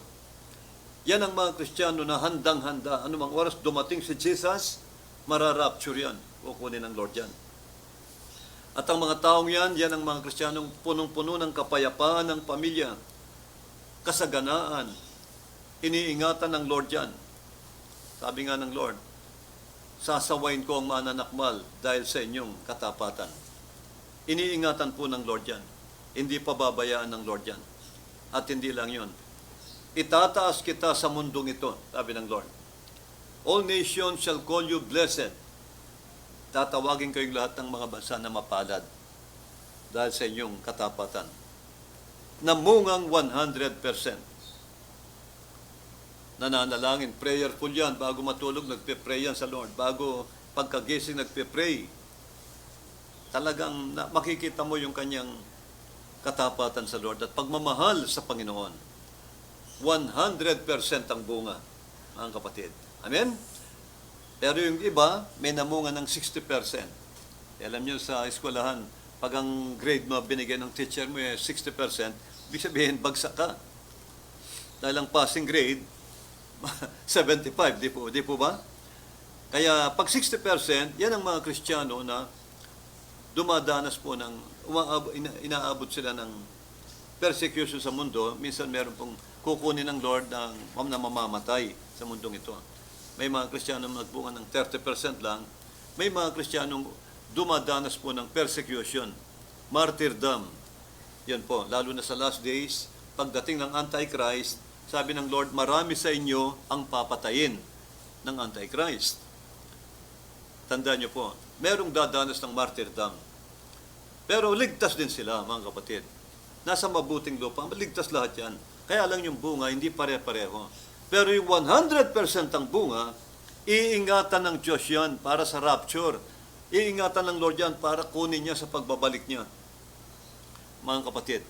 Yan ang mga Kristiyano na handang-handa. Anumang oras dumating si Jesus, mararapture yan. Kukunin ng Lord yan. At ang mga taong yan ang mga Kristiyanong punong-puno ng kapayapaan ng pamilya, kasaganaan, iniingatan ng Lord yan. Sabi nga ng Lord, sasawain ko ang mananakmal dahil sa inyong katapatan. Iniingatan po ng Lord yan. Hindi pababayaan ng Lord yan. At hindi lang yun. Itataas kita sa mundong ito, sabi ng Lord. All nations shall call you blessed. Tatawagin kayong lahat ng mga bansa na mapalad dahil sa inyong katapatan. Namungang 100%. Nananalangin, prayerful yan. Bago matulog, nagpe-pray yan sa Lord. Bago pagkagising, nagpe-pray. Talagang makikita mo yung kanyang katapatan sa Lord at pagmamahal sa Panginoon. 100% ang bunga, mga kapatid. Amen? Pero yung iba, may namunga ng 60%. Alam nyo sa eskwelahan, pag ang grade mo binigay ng teacher mo 60%, ibig sabihin, bagsak ka. Dahil ang passing grade, 75, di po ba? Kaya pag 60%, yan ang mga Kristiyano na dumadanas po ng, inaabot sila ng persecution sa mundo. Minsan meron pong kukunin ng Lord na mamamatay sa mundong ito. May mga Kristiyano nagbunga ng 30% lang. May mga Kristiyano dumadanas po ng persecution, martyrdom. Yan po, lalo na sa last days, pagdating ng Antichrist, sabi ng Lord, marami sa inyo ang papatayin ng Antichrist. Tandaan niyo po, merong dadanas ng martyrdom. Pero ligtas din sila, mga kapatid. Nasa mabuting lupa, ligtas lahat yan. Kaya lang yung bunga, hindi pare-pareho. Pero yung 100% ang bunga, iingatan ng Diyos yan para sa rapture. Iingatan ng Lord yan para kunin niya sa pagbabalik niya. Mga kapatid,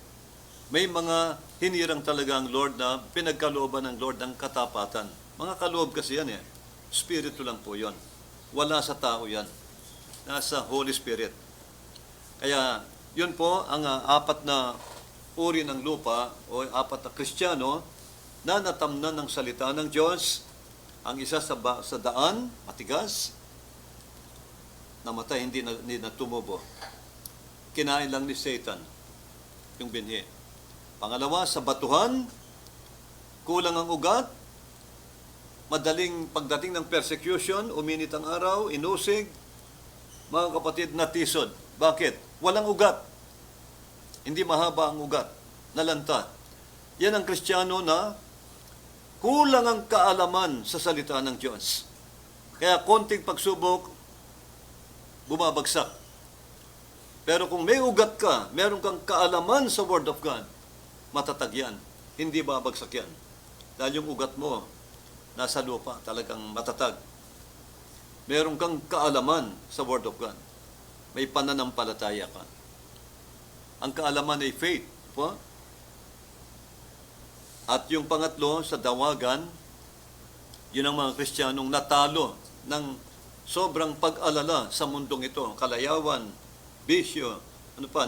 may mga hinirang talaga ang Lord na pinagkalooban ng Lord ng katapatan. Mga kaloob kasi yan eh. Spirito lang po yon. Wala sa tao yan. Nasa Holy Spirit. Kaya yun po ang apat na uri ng lupa o apat na Kristiyano na natamnan ng salita ng Diyos. Ang isa sa daan, matigas, namatay, hindi na tumubo. Kinain lang ni Satan yung binhi. Pangalawa, sa batuhan, kulang ang ugat, madaling pagdating ng persecution, uminit ang araw, inusig, mga kapatid, natisod. Bakit? Walang ugat. Hindi mahaba ang ugat. Nalanta. Yan ang Kristiyano na kulang ang kaalaman sa salita ng Diyos. Kaya konting pagsubok, bumabagsak. Pero kung may ugat ka, meron kang kaalaman sa Word of God, matatag yan. Hindi babagsak yan. Dahil yung ugat mo, nasa lupa, talagang matatag. Meron kang kaalaman sa Word of God. May pananampalataya ka. Ang kaalaman ay faith. Po? At yung pangatlo, sa dawagan, yun ang mga Kristiyanong natalo ng sobrang pag-alala sa mundong ito. Kalayawan, bisyo,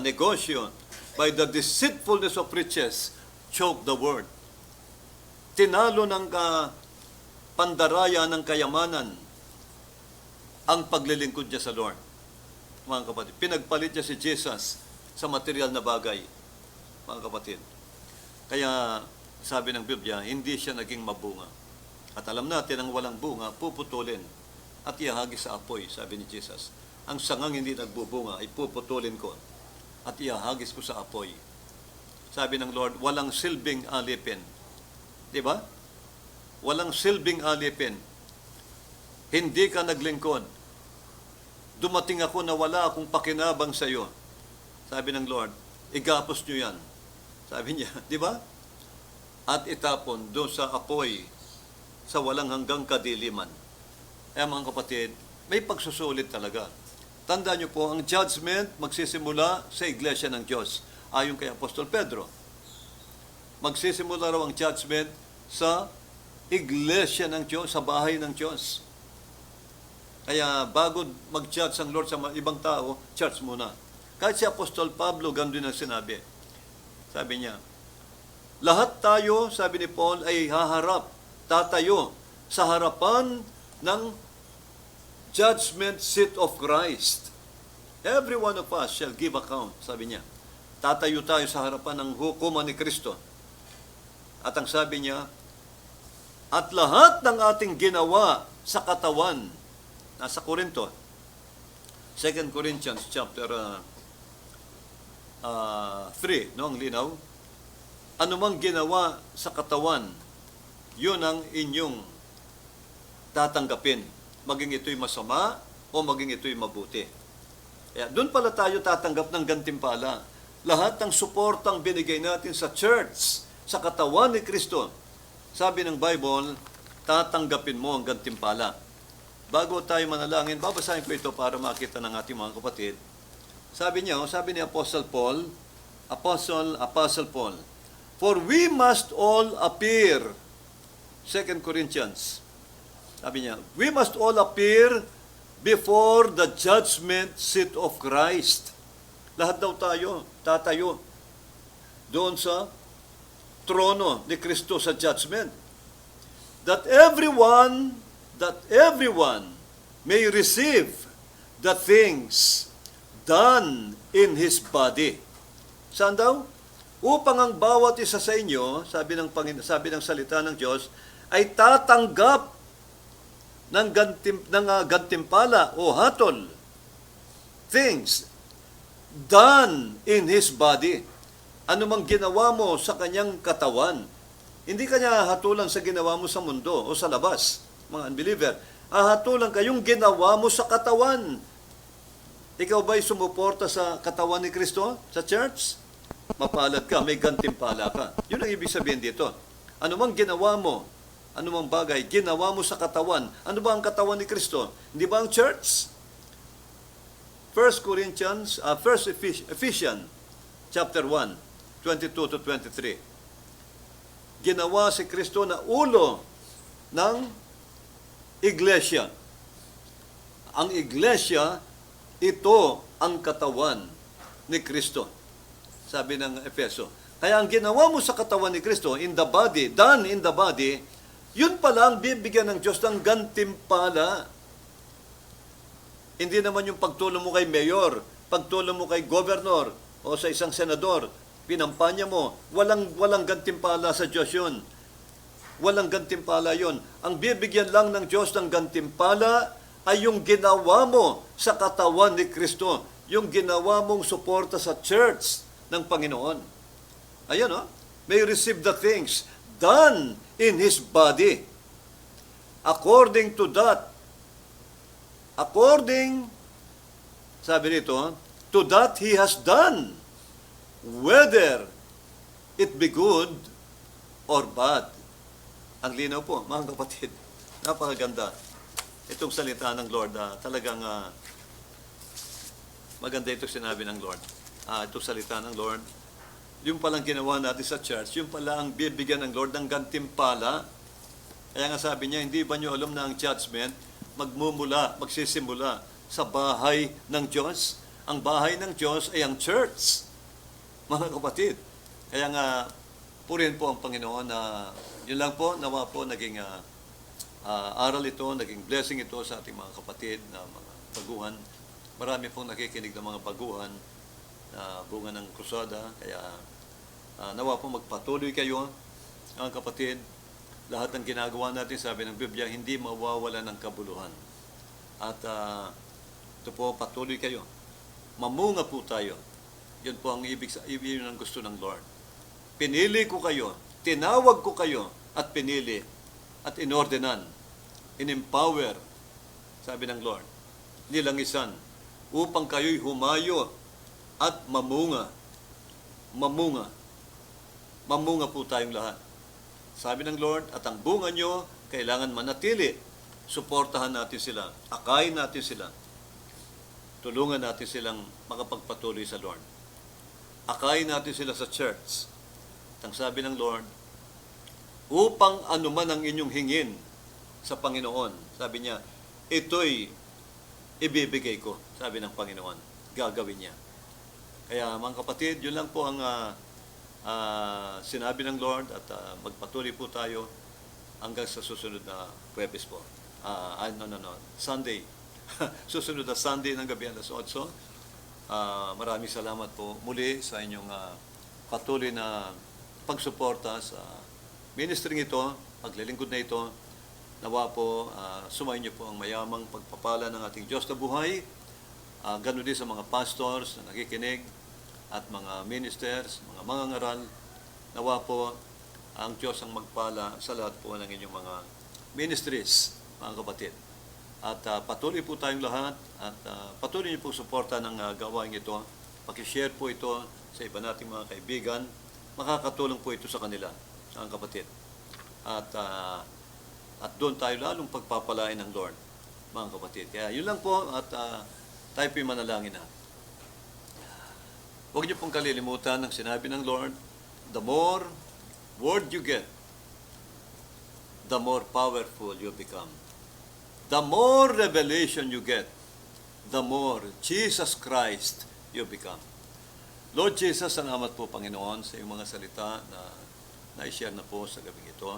negosyo. By the deceitfulness of riches, choke the word. Tinalo ng pandaraya ng kayamanan ang paglilingkod niya sa Lord. Mga kapatid, pinagpalit niya si Jesus sa material na bagay. Mga kapatid. Kaya sabi ng Biblia, hindi siya naging mabunga. At alam natin, ang walang bunga, puputulin at ihahagis sa apoy, sabi ni Jesus. Ang sangang hindi nagbubunga ay puputulin ko at ihahagis ko sa apoy. Sabi ng Lord, walang silbing alipin. Di ba? Walang silbing alipin. Hindi ka naglingkod. Dumating ako na wala akong pakinabang sa iyo. Sabi ng Lord, igapos nyo yan. Sabi niya, di ba? At itapon doon sa apoy sa walang hanggang kadiliman. Kaya mga kapatid, may pagsusulit talaga. Tandaan niyo po, ang judgment magsisimula sa Iglesia ng Diyos. Ayon kay Apostol Pedro. Magsisimula raw ang judgment sa Iglesia ng Diyos, sa bahay ng Diyos. Kaya bago mag-judge ang Lord sa ibang tao, church muna. Kahit si Apostol Pablo, ganoon din ang sinabi. Sabi niya, lahat tayo, sabi ni Paul, ay haharap, tatayo sa harapan ng judgment seat of Christ. Every one of us shall give account, sabi niya. Tatayo tayo sa harapan ng hukuman ni Kristo. At ang sabi niya, at lahat ng ating ginawa sa katawan, nasa Korinto, 2 Corinthians chapter 3, no, ang linaw, anumang ginawa sa katawan, yun ang inyong tatanggapin. Maging ito'y masama o maging ito'y mabuti. Kaya doon pala tayo tatanggap ng gantimpala. Lahat ng suportang binigay natin sa church, sa katawan ni Kristo, sabi ng Bible, tatanggapin mo ang gantimpala. Bago tayo manalangin, babasahin ko ito para makita ng ating mga kapatid. Sabi niya, sabi ni Apostle Paul, Apostle Paul, for we must all appear, 2 Corinthians, sabi niya, we must all appear before the judgment seat of Christ. Lahat daw tayo, tatayo doon sa trono ni Kristo sa judgment. That everyone may receive the things done in His body. Saan daw? Upang ang bawat isa sa inyo, sabi ng salita ng Diyos, ay tatanggap ng gantimpala o hatol. Things done in His body. Ano mang ginawa mo sa kanyang katawan. Hindi kanya hatulan sa ginawa mo sa mundo o sa labas, mga unbeliever. Hatulan ka yung ginawa mo sa katawan. Ikaw ba'y sumuporta sa katawan ni Kristo, sa church? Mapalad ka, may gantimpala ka. Yun ang ibig sabihin dito. Ano mang ginawa mo, ano mang bagay, ginawa mo sa katawan. Ano ba ang katawan ni Kristo? Hindi ba ang church? 1 Ephesians chapter 1, 22 to 23. Ginawa si Kristo na ulo ng iglesia. Ang iglesia, ito ang katawan ni Kristo. Sabi ng Efeso. Kaya ang ginawa mo sa katawan ni Kristo, in the body, done in the body, yun pala ang bibigyan ng Diyos ng gantimpala. Hindi naman yung pagtulong mo kay mayor, pagtulong mo kay governor, o sa isang senador, pinampanya mo, walang gantimpala sa Diyos yun. Walang gantimpala yun. Ang bibigyan lang ng Diyos ng gantimpala ay yung ginawa mo sa katawan ni Kristo. Yung ginawa mong suporta sa church ng Panginoon. Ayan may receive the things done in His body. According to that, sabi nito, to that He has done, whether it be good or bad. Ang linaw po, mga kapatid. Napakaganda. Itong salita ng Lord, talagang maganda ito sinabi ng Lord. Itong salita ng Lord. Yung palang ginawa natin sa church, yung pala ang bibigyan ng Lord ng gantimpala. Kaya nga sabi niya, hindi ba niyo alam na ang judgment magsisimula sa bahay ng Diyos? Ang bahay ng Diyos ay ang church, mga kapatid. Kaya nga, purihin po ang Panginoon na yun lang po, nawa po naging aral ito, naging blessing ito sa ating mga kapatid na mga baguhan. Marami pong nakikinig ng mga baguhan na bunga ng krusada. Kaya nawa po magpatuloy kayo, mga kapatid. Lahat ng ginagawa natin, sabi ng Biblia, hindi mawawala ng kabuluhan. At ito po, patuloy kayo. Mamunga po tayo. Yun po ang ibig ng gusto ng Lord. Pinili ko kayo, tinawag ko kayo, at pinili, at inordenan, in-empower, sabi ng Lord, nilangisan, upang kayo'y humayo at mamunga. Mamunga. Mamunga po tayong lahat. Sabi ng Lord, at ang bunga nyo, kailangan manatili. Suportahan natin sila. Akayin natin sila. Tulungan natin silang makapagpatuloy sa Lord. Akayin natin sila sa church. At ang sabi ng Lord, upang anuman ang inyong hingin sa Panginoon, sabi niya, ito'y ibibigay ko, sabi ng Panginoon. Gagawin niya. Kaya mga kapatid, yun lang po ang sinabi ng Lord at magpatuloy po tayo hanggang sa susunod na Huwebes po. Sunday. Susunod na Sunday ng gabi alas 8. Maraming salamat po muli sa inyong patuloy na pagsuporta sa ministry ito, paglilingkod na ito. Nawa po, sumayin niyo po ang mayamang pagpapala ng ating Diyos na buhay. Ganun din sa mga pastors na nakikinig at mga ministers, mga mangangaral. Nawa po, ang Diyos ang magpala sa lahat po ng inyong mga ministries, mga kapatid. At patuloy po tayong lahat at patuloy niyo po suporta ng gawain ito. Pakishare po ito sa iba nating mga kaibigan. Makakatulong po ito sa kanila, mga kapatid. At doon tayo lalong pagpapalain ng Lord, mga kapatid. Kaya yun lang po at tayo po'y manalangin na. Huwag niyo pong kalilimutan ang sinabi ng Lord, the more word you get, the more powerful you become. The more revelation you get, the more Jesus Christ you become. Lord Jesus, salamat po, Panginoon, sa iyong mga salita na na-share na po sa gabing ito.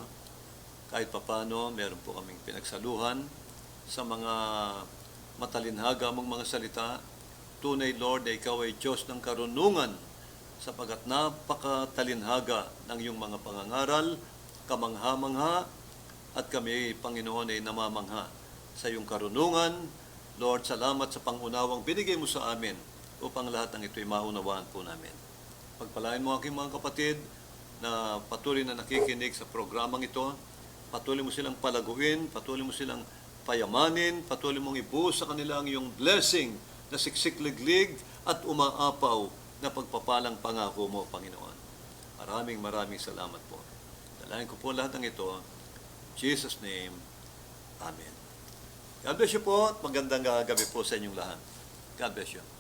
Kahit papano, meron po kaming pinagsaluhan sa mga matalinhaga mong mga salita. Tunay, Lord, na ikaw ay Diyos ng karunungan sapagat napakatalinhaga ng iyong mga pangangaral, kamangha-mangha, at kami, Panginoon, ay namamangha sa iyong karunungan. Lord, salamat sa pangunawang binigay mo sa amin upang lahat ng ito'y maunawaan po namin. Pagpalain mo aking mga kapatid na patuloy na nakikinig sa programang ito. Patuloy mo silang palaguin, patuloy mo silang payamanin, patuloy mong ibuhos sa kanila ang iyong blessing na siksik-liglig at umaapaw na pagpapalang pangako mo, Panginoon. Maraming salamat po. Dalayan ko po lahat ng ito. In Jesus' name, Amen. God bless you po at magandang gabi po sa inyong lahat. God bless you.